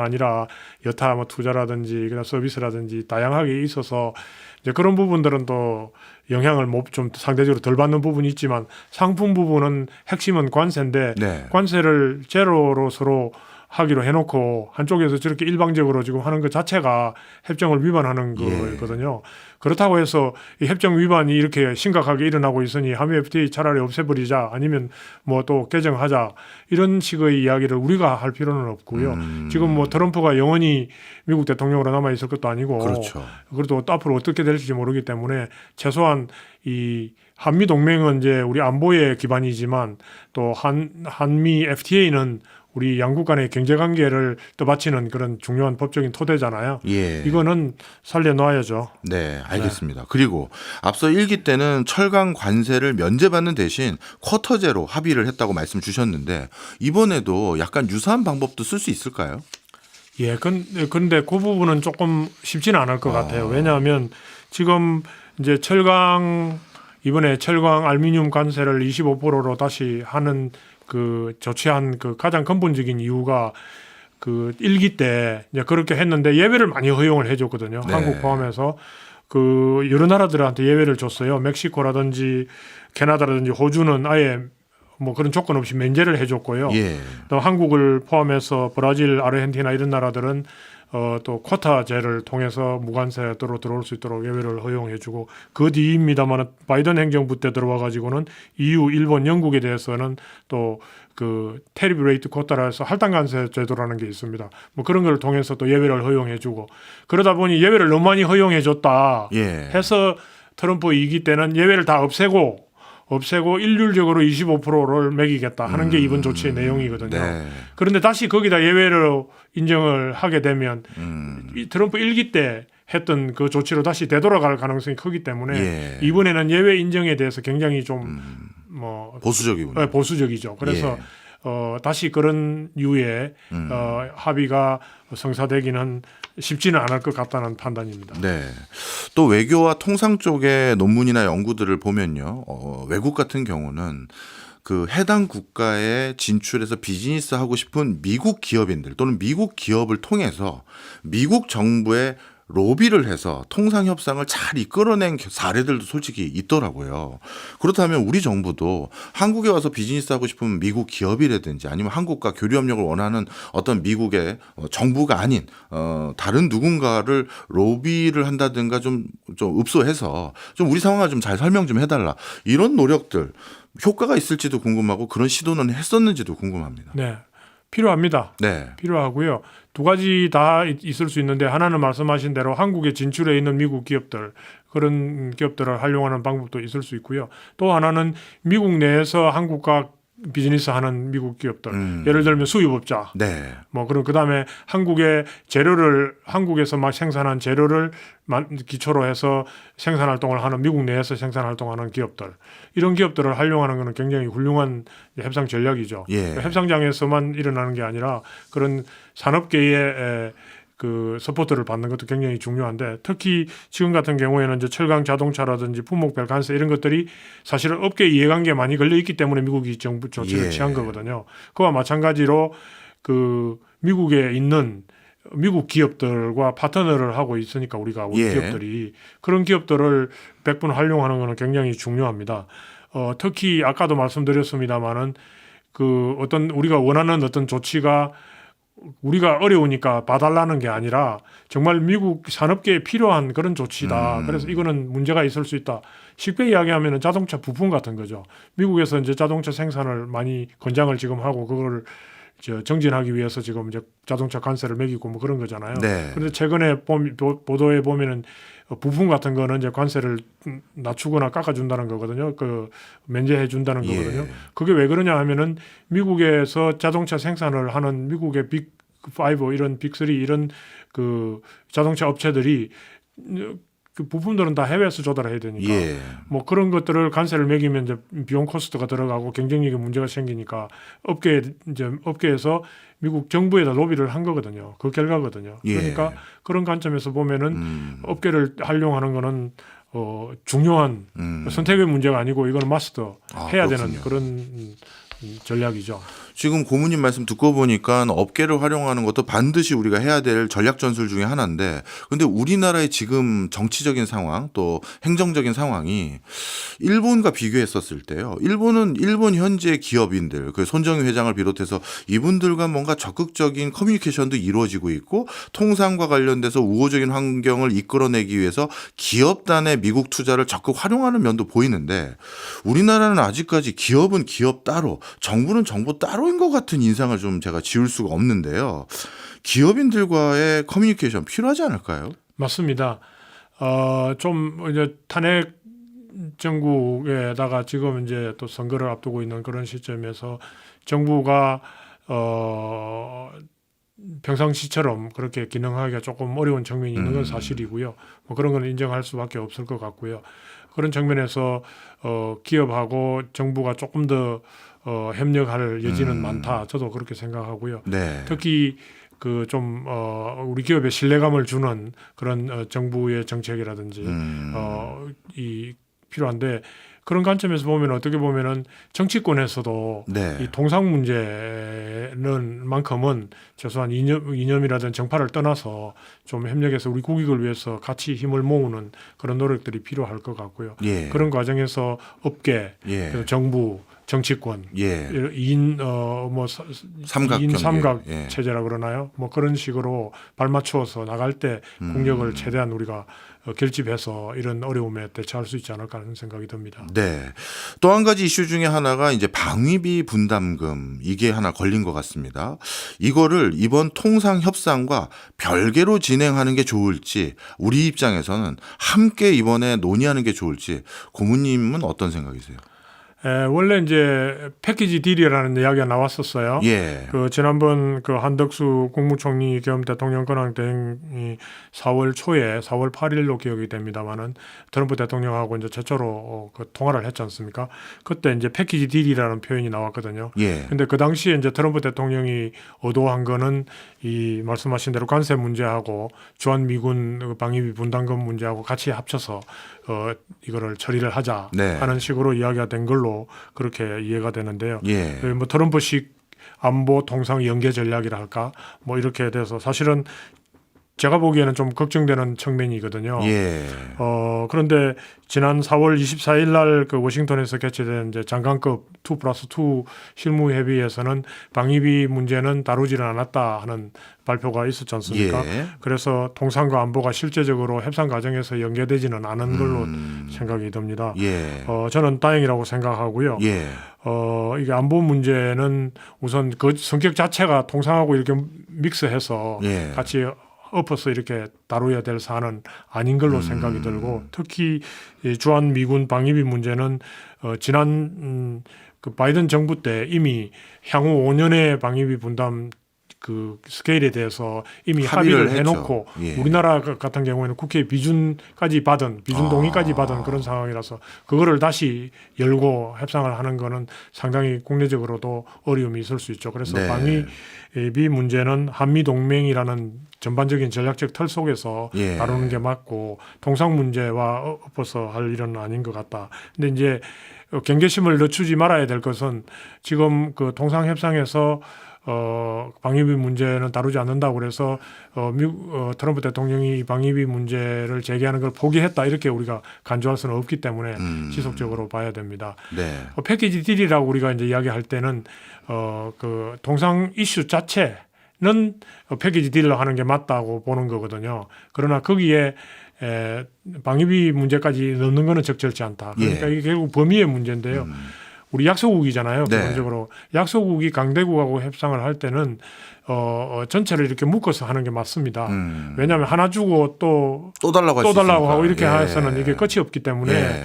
Speaker 2: 아니라 여타 뭐 투자라든지 그다음 서비스라든지 다양하게 있어서 이제 그런 부분들은 또 영향을 좀 상대적으로 덜 받는 부분이 있지만 상품 부분은 핵심은 관세인데
Speaker 1: 네.
Speaker 2: 관세를 제로로 서로 하기로 해놓고 한쪽에서 저렇게 일방적으로 지금 하는 것 자체가 협정을 위반하는 거거든요. 그렇다고 해서 이 협정 위반이 이렇게 심각하게 일어나고 있으니 한미 FTA 차라리 없애버리자 아니면 뭐 또 개정하자 이런 식의 이야기를 우리가 할 필요는 없고요. 지금 뭐 트럼프가 영원히 미국 대통령으로 남아 있을 것도 아니고
Speaker 1: 그렇죠.
Speaker 2: 그래도 또 앞으로 어떻게 될지 모르기 때문에 최소한 이 한미 동맹은 이제 우리 안보의 기반이지만 또 한미 FTA는 우리 양국 간의 경제 관계를 떠받치는 그런 중요한 법적인 토대잖아요.
Speaker 1: 예.
Speaker 2: 이거는 살려놔야죠.
Speaker 1: 네, 알겠습니다. 그리고 앞서 1기 때는 철강 관세를 면제받는 대신 쿼터제로 합의를 했다고 말씀 주셨는데 이번에도 약간 유사한 방법도 쓸 수 있을까요?
Speaker 2: 예, 근데 그 부분은 조금 쉽지는 않을 것 같아요. 왜냐하면 지금 이제 이번에 철강 알루미늄 관세를 25%로 다시 하는 조치한 가장 근본적인 이유가 1기 때 이제 그렇게 했는데 예외를 많이 허용을 해줬거든요.
Speaker 1: 네.
Speaker 2: 한국 포함해서 여러 나라들한테 예외를 줬어요. 멕시코라든지 캐나다라든지 호주는 아예 뭐 그런 조건 없이 면제를 해줬고요.
Speaker 1: 예.
Speaker 2: 또 한국을 포함해서 브라질, 아르헨티나 이런 나라들은 또 쿼타제를 통해서 무관세로 들어올 수 있도록 예외를 허용해주고 그 뒤입니다만 바이든 행정부 때 들어와 가지고는 EU, 일본, 영국에 대해서는 또 테리브 레이트 쿼타라 해서 할당관세 제도라는 게 있습니다. 뭐 그런 걸 통해서 또 예외를 허용해주고 그러다 보니 예외를 너무 많이 허용해줬다
Speaker 1: 예.
Speaker 2: 해서 트럼프 2기 때는 예외를 다 없애고 일률적으로 25%를 매기겠다 하는 게 이번 조치의 내용이거든요.
Speaker 1: 네.
Speaker 2: 그런데 다시 거기다 예외로 인정을 하게 되면 이 트럼프 1기 때 했던 그 조치로 다시 되돌아갈 가능성이 크기 때문에
Speaker 1: 예.
Speaker 2: 이번에는 예외 인정에 대해서 굉장히 좀 뭐
Speaker 1: 보수적이군요.
Speaker 2: 보수적이죠. 그래서
Speaker 1: 예.
Speaker 2: 다시 그런 류의 합의가 성사되기는 쉽지는 않을 것 같다는 판단입니다.
Speaker 1: 네. 또 외교와 통상 쪽의 논문이나 연구들을 보면요. 외국 같은 경우는 그 해당 국가에 진출해서 비즈니스 하고 싶은 미국 기업인들 또는 미국 기업을 통해서 미국 정부에 로비를 해서 통상 협상을 잘 이끌어낸 사례들도 솔직히 있더라고요. 그렇다면 우리 정부도 한국에 와서 비즈니스 하고 싶은 미국 기업이라든지 아니면 한국과 교류 협력을 원하는 어떤 미국의 정부가 아닌 다른 누군가를 로비를 한다든가 좀 읍소해서 좀 우리 상황을 좀 잘 설명 좀 해달라. 이런 노력들 효과가 있을지도 궁금하고 그런 시도는 했었는지도 궁금합니다.
Speaker 2: 네, 필요합니다.
Speaker 1: 네.
Speaker 2: 필요하고요. 두 가지 다 있을 수 있는데 하나는 말씀하신 대로 한국에 진출해 있는 미국 기업들 그런 기업들을 활용하는 방법도 있을 수 있고요. 또 하나는 미국 내에서 한국과 비즈니스 하는 미국 기업들 예를 들면 수입업자
Speaker 1: 네.
Speaker 2: 뭐 그다음에 한국의 재료를 한국에서 막 생산한 재료를 기초로 해서 생산 활동을 하는 미국 내에서 생산 활동하는 기업들 이런 기업들을 활용하는 것은 굉장히 훌륭한 협상 전략이죠.
Speaker 1: 예.
Speaker 2: 협상장에서만 일어나는 게 아니라 그런 산업계의 그 서포트를 받는 것도 굉장히 중요한데 특히 지금 같은 경우에는 이제 철강 자동차라든지 품목별 관세 이런 것들이 사실은 업계 이해관계에 많이 걸려 있기 때문에 미국이 정부 조치를
Speaker 1: 예.
Speaker 2: 취한 거거든요. 그와 마찬가지로 그 미국에 있는 미국 기업들과 파트너를 하고 있으니까 우리가 우리
Speaker 1: 예.
Speaker 2: 기업들이 그런 기업들을 100분 활용하는 것은 굉장히 중요합니다. 특히 아까도 말씀드렸습니다마는 그 어떤 우리가 원하는 어떤 조치가 우리가 어려우니까 봐달라는 게 아니라 정말 미국 산업계에 필요한 그런 조치다. 그래서 이거는 문제가 있을 수 있다. 쉽게 이야기하면 자동차 부품 같은 거죠. 미국에서 이제 자동차 생산을 많이 권장을 지금 하고 그걸 정진하기 위해서 지금 이제 자동차 관세를 매기고 뭐 그런 거잖아요.
Speaker 1: 네.
Speaker 2: 그런데 최근에 보도에 보면은 부품 같은 거는 이제 관세를 낮추거나 깎아준다는 거거든요. 그 면제해 준다는 거거든요.
Speaker 1: 예.
Speaker 2: 그게 왜 그러냐 하면은 미국에서 자동차 생산을 하는 미국의 빅5 이런 빅3 이런 그 자동차 업체들이 그 부품들은 다 해외에서 조달해야 되니까
Speaker 1: 예.
Speaker 2: 뭐 그런 것들을 관세를 매기면 이제 비용 코스트가 들어가고 경쟁력에 문제가 생기니까 업계에서 미국 정부에다 로비를 한 거거든요. 그 결과거든요.
Speaker 1: 예.
Speaker 2: 그러니까 그런 관점에서 보면은 업계를 활용하는 거는 중요한 선택의 문제가 아니고 이거는 마스터 해야
Speaker 1: 그렇군요.
Speaker 2: 되는 그런 전략이죠.
Speaker 1: 지금 고모님 말씀 듣고 보니까 업계를 활용하는 것도 반드시 우리가 해야 될 전략 전술 중에 하나인데 근데 우리나라의 지금 정치적인 상황 또 행정적인 상황이 일본과 비교했었을 때요. 일본은 일본 현재 기업인들 그 손정희 회장을 비롯해서 이분들과 뭔가 적극적인 커뮤니케이션도 이루어지고 있고 통상과 관련돼서 우호적인 환경을 이끌어내기 위해서 기업단의 미국 투자를 적극 활용하는 면도 보이는데 우리나라는 아직까지 기업은 기업 따로 정부는 정부 따로인 것 같은 인상을 좀 제가 지울 수가 없는데요. 기업인들과의 커뮤니케이션 필요하지 않을까요?
Speaker 2: 맞습니다. 좀 이제 탄핵 정국에다가 지금 이제 또 선거를 앞두고 있는 그런 시점에서 정부가 평상시처럼 그렇게 기능하기가 조금 어려운 측면이 있는 건 사실이고요. 뭐 그런 건 인정할 수밖에 없을 것 같고요. 그런 측면에서 기업하고 정부가 조금 더 협력할 여지는 많다. 저도 그렇게 생각하고요.
Speaker 1: 네.
Speaker 2: 특히 그 좀 우리 기업에 신뢰감을 주는 그런 정부의 정책이라든지 이 필요한데 그런 관점에서 보면 어떻게 보면은 정치권에서도
Speaker 1: 네.
Speaker 2: 이 통상 문제는 만큼은 최소한 이념이라든 정파를 떠나서 좀 협력해서 우리 국익을 위해서 같이 힘을 모으는 그런 노력들이 필요할 것 같고요.
Speaker 1: 예.
Speaker 2: 그런 과정에서 업계,
Speaker 1: 예.
Speaker 2: 그리고 정부, 정치권,
Speaker 1: 예.
Speaker 2: 2인
Speaker 1: 삼각
Speaker 2: 2인
Speaker 1: 경제.
Speaker 2: 삼각
Speaker 1: 예.
Speaker 2: 체제라 그러나요? 뭐 그런 식으로 발맞추어서 나갈 때 국력을 최대한 우리가 결집해서 이런 어려움에 대처할 수 있지 않을까 하는 생각이 듭니다.
Speaker 1: 네. 또 한 가지 이슈 중에 하나가 이제 방위비 분담금 이게 하나 걸린 것 같습니다. 이거를 이번 통상 협상과 별개로 진행하는 게 좋을지 우리 입장에서는 함께 이번에 논의하는 게 좋을지 고모님은 어떤 생각이세요?
Speaker 2: 원래 이제 패키지 딜이라는 이야기가 나왔었어요.
Speaker 1: 예.
Speaker 2: 그 지난번 그 한덕수 국무총리 겸 대통령 권한대행이 4월 초에 4월 8일로 기억이 됩니다만은 트럼프 대통령하고 이제 최초로 그 통화를 했지 않습니까? 그때 이제 패키지 딜이라는 표현이 나왔거든요.
Speaker 1: 예.
Speaker 2: 근데 그 당시에 이제 트럼프 대통령이 의도한 거는 이 말씀하신 대로 관세 문제하고 주한 미군 방위비 분담금 문제하고 같이 합쳐서 이거를 처리를 하자
Speaker 1: 네.
Speaker 2: 하는 식으로 이야기가 된 걸로 그렇게 이해가 되는데요.
Speaker 1: 예.
Speaker 2: 뭐 트럼프식 안보 통상 연계 전략이라 할까 뭐 이렇게 돼서 사실은 제가 보기에는 좀 걱정되는 측면이거든요.
Speaker 1: 예.
Speaker 2: 그런데 지난 4월 24일 날 그 워싱턴에서 개최된 이제 장관급 2+2 실무 협의에서는 방위비 문제는 다루지는 않았다 하는 발표가 있었지 않습니까?
Speaker 1: 예.
Speaker 2: 그래서 통상과 안보가 실제적으로 협상 과정에서 연계되지는 않은 걸로 생각이 듭니다.
Speaker 1: 예.
Speaker 2: 저는 다행이라고 생각하고요.
Speaker 1: 예.
Speaker 2: 이게 안보 문제는 우선 그 성격 자체가 통상하고 이렇게 믹스해서
Speaker 1: 예.
Speaker 2: 같이 엎어서 이렇게 다뤄야 될 사안은 아닌 걸로 생각이 들고 특히 이 주한 미군 방위비 문제는 지난 그 바이든 정부 때 이미 향후 5년의 방위비 분담 그 스케일에 대해서 이미 합의를
Speaker 1: 했죠.
Speaker 2: 해놓고
Speaker 1: 예.
Speaker 2: 우리나라 같은 경우에는 국회 비준까지 받은 비준 동의까지 받은 그런 상황이라서 그거를 다시 열고 협상을 하는 거는 상당히 국내적으로도 어려움이 있을 수 있죠. 그래서
Speaker 1: 네.
Speaker 2: 방위비 문제는 한미 동맹이라는 전반적인 전략적 틀 속에서
Speaker 1: 예.
Speaker 2: 다루는 게 맞고 통상 문제와 엎어서 할 일은 아닌 것 같다. 근데 이제 경계심을 늦추지 말아야 될 것은 지금 그 통상 협상에서 방위비 문제는 다루지 않는다고 그래서 트럼프 대통령이 방위비 문제를 제기하는 걸 포기했다 이렇게 우리가 간주할 수는 없기 때문에 지속적으로 봐야 됩니다.
Speaker 1: 네.
Speaker 2: 패키지 딜이라고 우리가 이제 이야기할 때는 그 통상 이슈 자체는 패키지 딜로 하는 게 맞다고 보는 거거든요. 그러나 거기에 방위비 문제까지 넣는 거는 적절치 않다. 그러니까 이게 결국 범위의 문제인데요. 우리 약소국이잖아요.
Speaker 1: 네.
Speaker 2: 기본적으로 약소국이 강대국하고 협상을 할 때는 전체를 이렇게 묶어서 하는 게 맞습니다. 왜냐하면 하나 주고 또
Speaker 1: 달라고 할 수
Speaker 2: 달라고 하고
Speaker 1: 있으니까.
Speaker 2: 이렇게
Speaker 1: 예.
Speaker 2: 해서는 이게 끝이 없기 때문에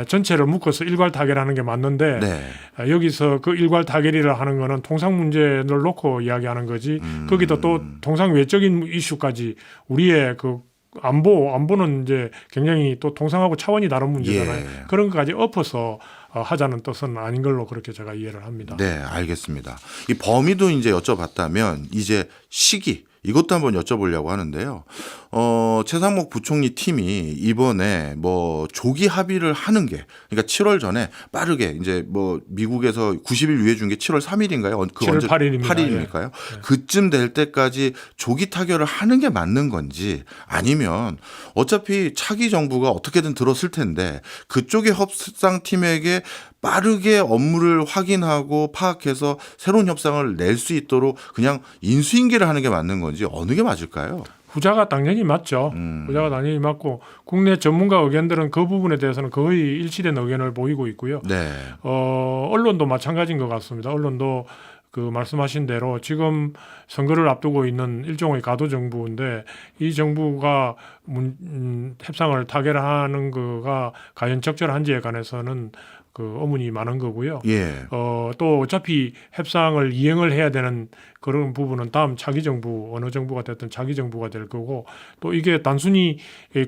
Speaker 2: 전체를 묶어서 일괄 타결하는 게 맞는데
Speaker 1: 네.
Speaker 2: 여기서 그 일괄 타결이라 하는 거는 통상 문제를 놓고 이야기하는 거지 거기다 또 통상 외적인 이슈까지 우리의 그 안보는 이제 굉장히 또 통상하고 차원이 다른 문제잖아요.
Speaker 1: 예.
Speaker 2: 그런 것까지 엎어서 하자는 뜻은 아닌 걸로 그렇게 제가 이해를 합니다.
Speaker 1: 네, 알겠습니다. 이 범위도 이제 여쭤봤다면 이제 시기 이것도 한번 여쭤보려고 하는데요. 최상목 부총리 팀이 이번에 뭐 조기 합의를 하는 게 그러니까 7월 전에 빠르게 이제 뭐 미국에서 90일 유예 준 게 7월 3일인가요?
Speaker 2: 7월 8일입니다.
Speaker 1: 8일입니까요?
Speaker 2: 예.
Speaker 1: 그쯤 될 때까지 조기 타결을 하는 게 맞는 건지 아니면 어차피 차기 정부가 어떻게든 들었을 텐데 그쪽의 협상팀에게 빠르게 업무를 확인하고 파악해서 새로운 협상을 낼 수 있도록 그냥 인수인계를 하는 게 맞는 건지 어느 게 맞을까요?
Speaker 2: 후자가 당연히 맞죠. 후자가 당연히 맞고 국내 전문가 의견들은 그 부분에 대해서는 거의 일치된 의견을 보이고 있고요.
Speaker 1: 네.
Speaker 2: 언론도 마찬가지인 것 같습니다. 언론도 그 말씀하신 대로 지금 선거를 앞두고 있는 일종의 가도 정부인데 이 정부가 협상을 타결하는 거가 과연 적절한지에 관해서는 그 의문이 많은 거고요.
Speaker 1: 예.
Speaker 2: 또 어차피 협상을 이행을 해야 되는 그런 부분은 다음 차기 정부 어느 정부가 됐든 차기 정부가 될 거고 또 이게 단순히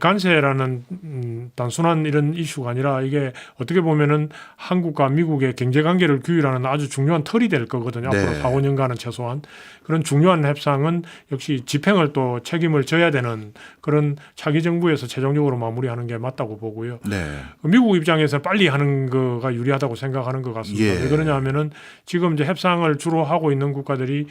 Speaker 2: 관세라는 단순한 이런 이슈가 아니라 이게 어떻게 보면은 한국과 미국의 경제 관계를 규율하는 아주 중요한 틀이 될 거거든요.
Speaker 1: 네.
Speaker 2: 앞으로 4, 5년간은 최소한 그런 중요한 협상은 역시 집행을 또 책임을 져야 되는 그런 차기 정부에서 최종적으로 마무리하는 게 맞다고 보고요.
Speaker 1: 네.
Speaker 2: 미국 입장에서 빨리 하는 거가 유리하다고 생각하는 것 같습니다.
Speaker 1: 예.
Speaker 2: 왜 그러냐면은 지금 이제 협상을 주로 하고 있는 국가들이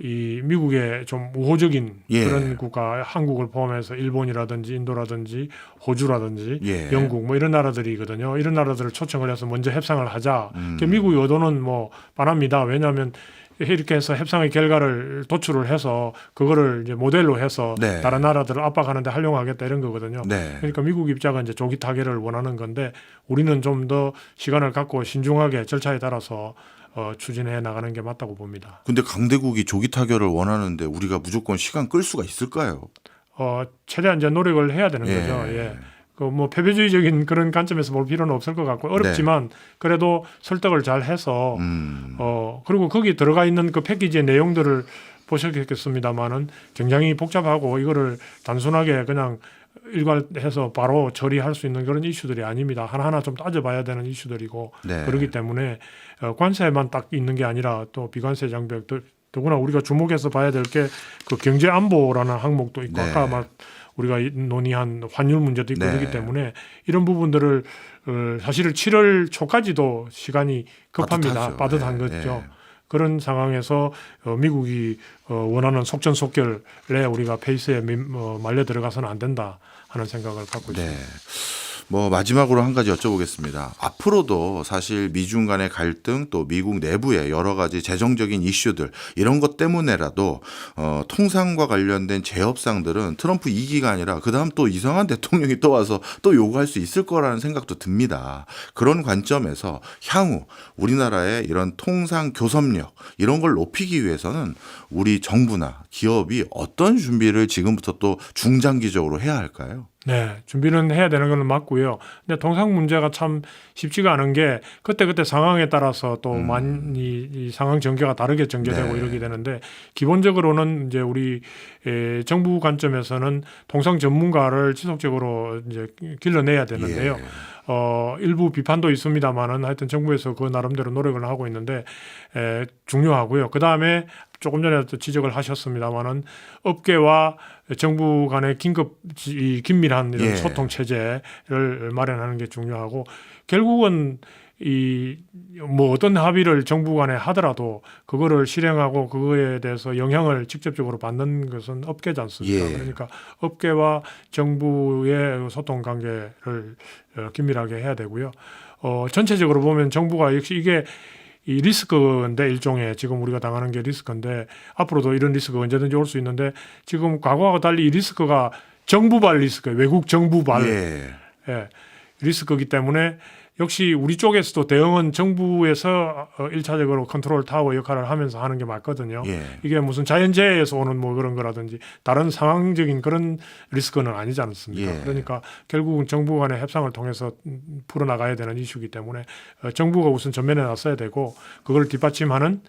Speaker 2: 이 미국의 좀 우호적인
Speaker 1: 예. 그런
Speaker 2: 국가, 한국을 포함해서 일본이라든지 인도라든지 호주라든지
Speaker 1: 예.
Speaker 2: 영국 뭐 이런 나라들이거든요. 이런 나라들을 초청을 해서 먼저 협상을 하자. 미국의 의도는 뭐 뻔합니다. 왜냐하면 이렇게 해서 협상의 결과를 도출을 해서 그거를 이제 모델로 해서
Speaker 1: 네.
Speaker 2: 다른 나라들을 압박하는데 활용하겠다 이런 거거든요.
Speaker 1: 네.
Speaker 2: 그러니까 미국 입장은 이제 조기 타결을 원하는 건데 우리는 좀 더 시간을 갖고 신중하게 절차에 따라서 추진해 나가는 게 맞다고 봅니다.
Speaker 1: 근데 강대국이 조기 타결을 원하는데 우리가 무조건 시간 끌 수가 있을까요?
Speaker 2: 최대한 이제 노력을 해야 되는
Speaker 1: 예.
Speaker 2: 거죠. 예. 그 뭐 패배주의적인 그런 관점에서 볼 필요는 없을 것 같고 어렵지만 그래도 설득을 잘 해서 그리고 거기 들어가 있는 그 패키지의 내용들을 보셨겠습니다만은 굉장히 복잡하고 이거를 단순하게 그냥 일괄해서 바로 처리할 수 있는 그런 이슈들이 아닙니다. 하나하나 좀 따져봐야 되는 이슈들이고
Speaker 1: 네.
Speaker 2: 그렇기 때문에 관세만 딱 있는 게 아니라 또 비관세 장벽 더구나 우리가 주목해서 봐야 될 게 그 경제 안보라는 항목도 있고
Speaker 1: 네.
Speaker 2: 아까 막 우리가 논의한 환율 문제도 있고
Speaker 1: 네.
Speaker 2: 그렇기 때문에 이런 부분들을 사실은 7월 초까지도 시간이 급합니다. 빠듯한
Speaker 1: 네.
Speaker 2: 거죠.
Speaker 1: 네.
Speaker 2: 그런 상황에서 미국이 원하는 속전속결에 우리가 페이스에 말려 들어가서는 안 된다 하는 생각을 갖고 있습니다.
Speaker 1: 네. 뭐 마지막으로 한 가지 여쭤보겠습니다. 앞으로도 사실 미중 간의 갈등 또 미국 내부의 여러 가지 재정적인 이슈들 이런 것 때문에라도 통상과 관련된 재협상들은 트럼프 2기가 아니라 그다음 또 이상한 대통령이 또 와서 또 요구할 수 있을 거라는 생각도 듭니다. 그런 관점에서 향후 우리나라의 이런 통상 교섭력 이런 걸 높이기 위해서는 우리 정부나 기업이 어떤 준비를 지금부터 또 중장기적으로 해야 할까요?
Speaker 2: 네, 준비는 해야 되는 건 맞고요. 근데 통상 문제가 참 쉽지가 않은 게 그때 상황에 따라서 또 많이 이 상황 전개가 다르게 전개되고
Speaker 1: 네.
Speaker 2: 이러게 되는데 기본적으로는 이제 우리 정부 관점에서는 통상 전문가를 지속적으로 이제 길러내야 되는데요.
Speaker 1: 예.
Speaker 2: 일부 비판도 있습니다만은 하여튼 정부에서 그 나름대로 노력을 하고 있는데 중요하고요. 그 다음에 조금 전에 또 지적을 하셨습니다만은 업계와 정부 간의 긴밀한 이런
Speaker 1: 예.
Speaker 2: 소통 체제를 마련하는 게 중요하고 결국은 이 뭐 어떤 합의를 정부 간에 하더라도 그거를 실행하고 그거에 대해서 영향을 직접적으로 받는 것은 업계지 않습니까?
Speaker 1: 예.
Speaker 2: 그러니까 업계와 정부의 소통 관계를 긴밀하게 해야 되고요. 전체적으로 보면 정부가 역시 이게 이 리스크인데 일종의 지금 우리가 당하는 게 리스크인데 앞으로도 이런 리스크가 언제든지 올 수 있는데 지금 과거와 달리 이 리스크가 정부발 리스크예요. 외국 정부발
Speaker 1: 예.
Speaker 2: 리스크이기 때문에 역시 우리 쪽에서도 대응은 정부에서 1차적으로 컨트롤 타워 역할을 하면서 하는 게 맞거든요.
Speaker 1: 예.
Speaker 2: 이게 무슨 자연재해에서 오는 뭐 그런 거라든지 다른 상황적인 그런 리스크는 아니지 않습니까?
Speaker 1: 예.
Speaker 2: 그러니까 결국은 정부 간의 협상을 통해서 풀어나가야 되는 이슈이기 때문에 정부가 우선 전면에 나서야 되고 그걸 뒷받침하는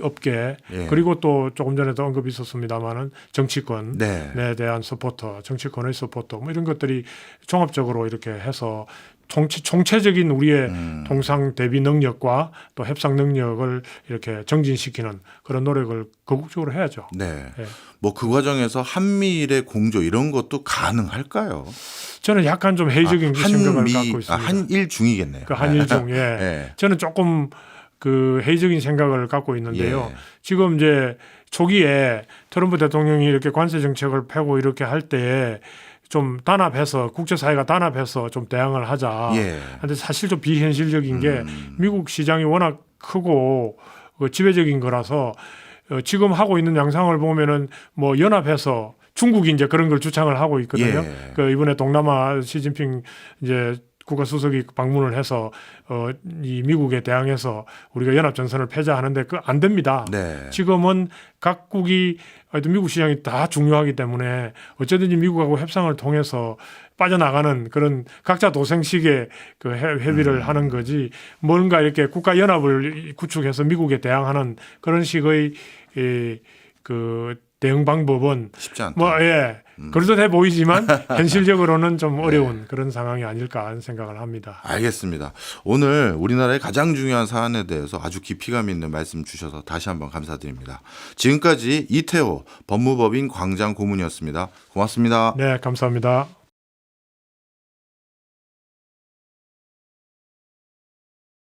Speaker 2: 업계
Speaker 1: 예.
Speaker 2: 그리고 또 조금 전에도 언급이 있었습니다마는 정치권에
Speaker 1: 네.
Speaker 2: 대한 서포터, 정치권의 서포터 뭐 이런 것들이 종합적으로 이렇게 해서 총체적인 우리의 통상 대비 능력과 또 협상 능력을 이렇게 정진시키는 그런 노력을 적극적으로 해야죠.
Speaker 1: 네.
Speaker 2: 예.
Speaker 1: 뭐 그 과정에서 한미일의 공조 이런 것도 가능할까요?
Speaker 2: 저는 약간 좀 회의적인 생각을 갖고 있습니다.
Speaker 1: 한일 중이겠네요.
Speaker 2: 그 한일 중, 예.
Speaker 1: 예.
Speaker 2: 저는 조금 그 회의적인 생각을 갖고 있는데요.
Speaker 1: 예.
Speaker 2: 지금 이제 초기에 트럼프 대통령이 이렇게 관세 정책을 펴고 이렇게 할 때 좀 단합해서 국제사회가 단합해서 좀 대응을 하자.
Speaker 1: 예.
Speaker 2: 근데 사실 좀 비현실적인 게 미국 시장이 워낙 크고 지배적인 거라서 지금 하고 있는 양상을 보면은 뭐 연합해서 중국이 이제 그런 걸 주창을 하고 있거든요.
Speaker 1: 예.
Speaker 2: 그 이번에 동남아 시진핑 이제 국가수석이 방문을 해서 이 미국에 대항해서 우리가 연합전선을 폐자하는데 그 안 됩니다.
Speaker 1: 네.
Speaker 2: 지금은 각국이 하여튼 미국 시장이 다 중요하기 때문에 어쨌든지 미국하고 협상을 통해서 빠져나가는 그런 각자 도생식의 그 협의를 하는 거지 뭔가 이렇게 국가 연합을 구축해서 미국에 대항하는 그런 식의 그 대응 방법은
Speaker 1: 쉽지 않다.
Speaker 2: 뭐 그럴듯해 보이지만 현실적으로는 좀 어려운 그런 상황이 아닐까 하는 생각을 합니다.
Speaker 1: 알겠습니다. 오늘 우리나라의 가장 중요한 사안에 대해서 아주 깊이감 있는 말씀 주셔서 다시 한번 감사드립니다. 지금까지 이태호 법무법인 광장 고문이었습니다. 고맙습니다.
Speaker 2: 네, 감사합니다.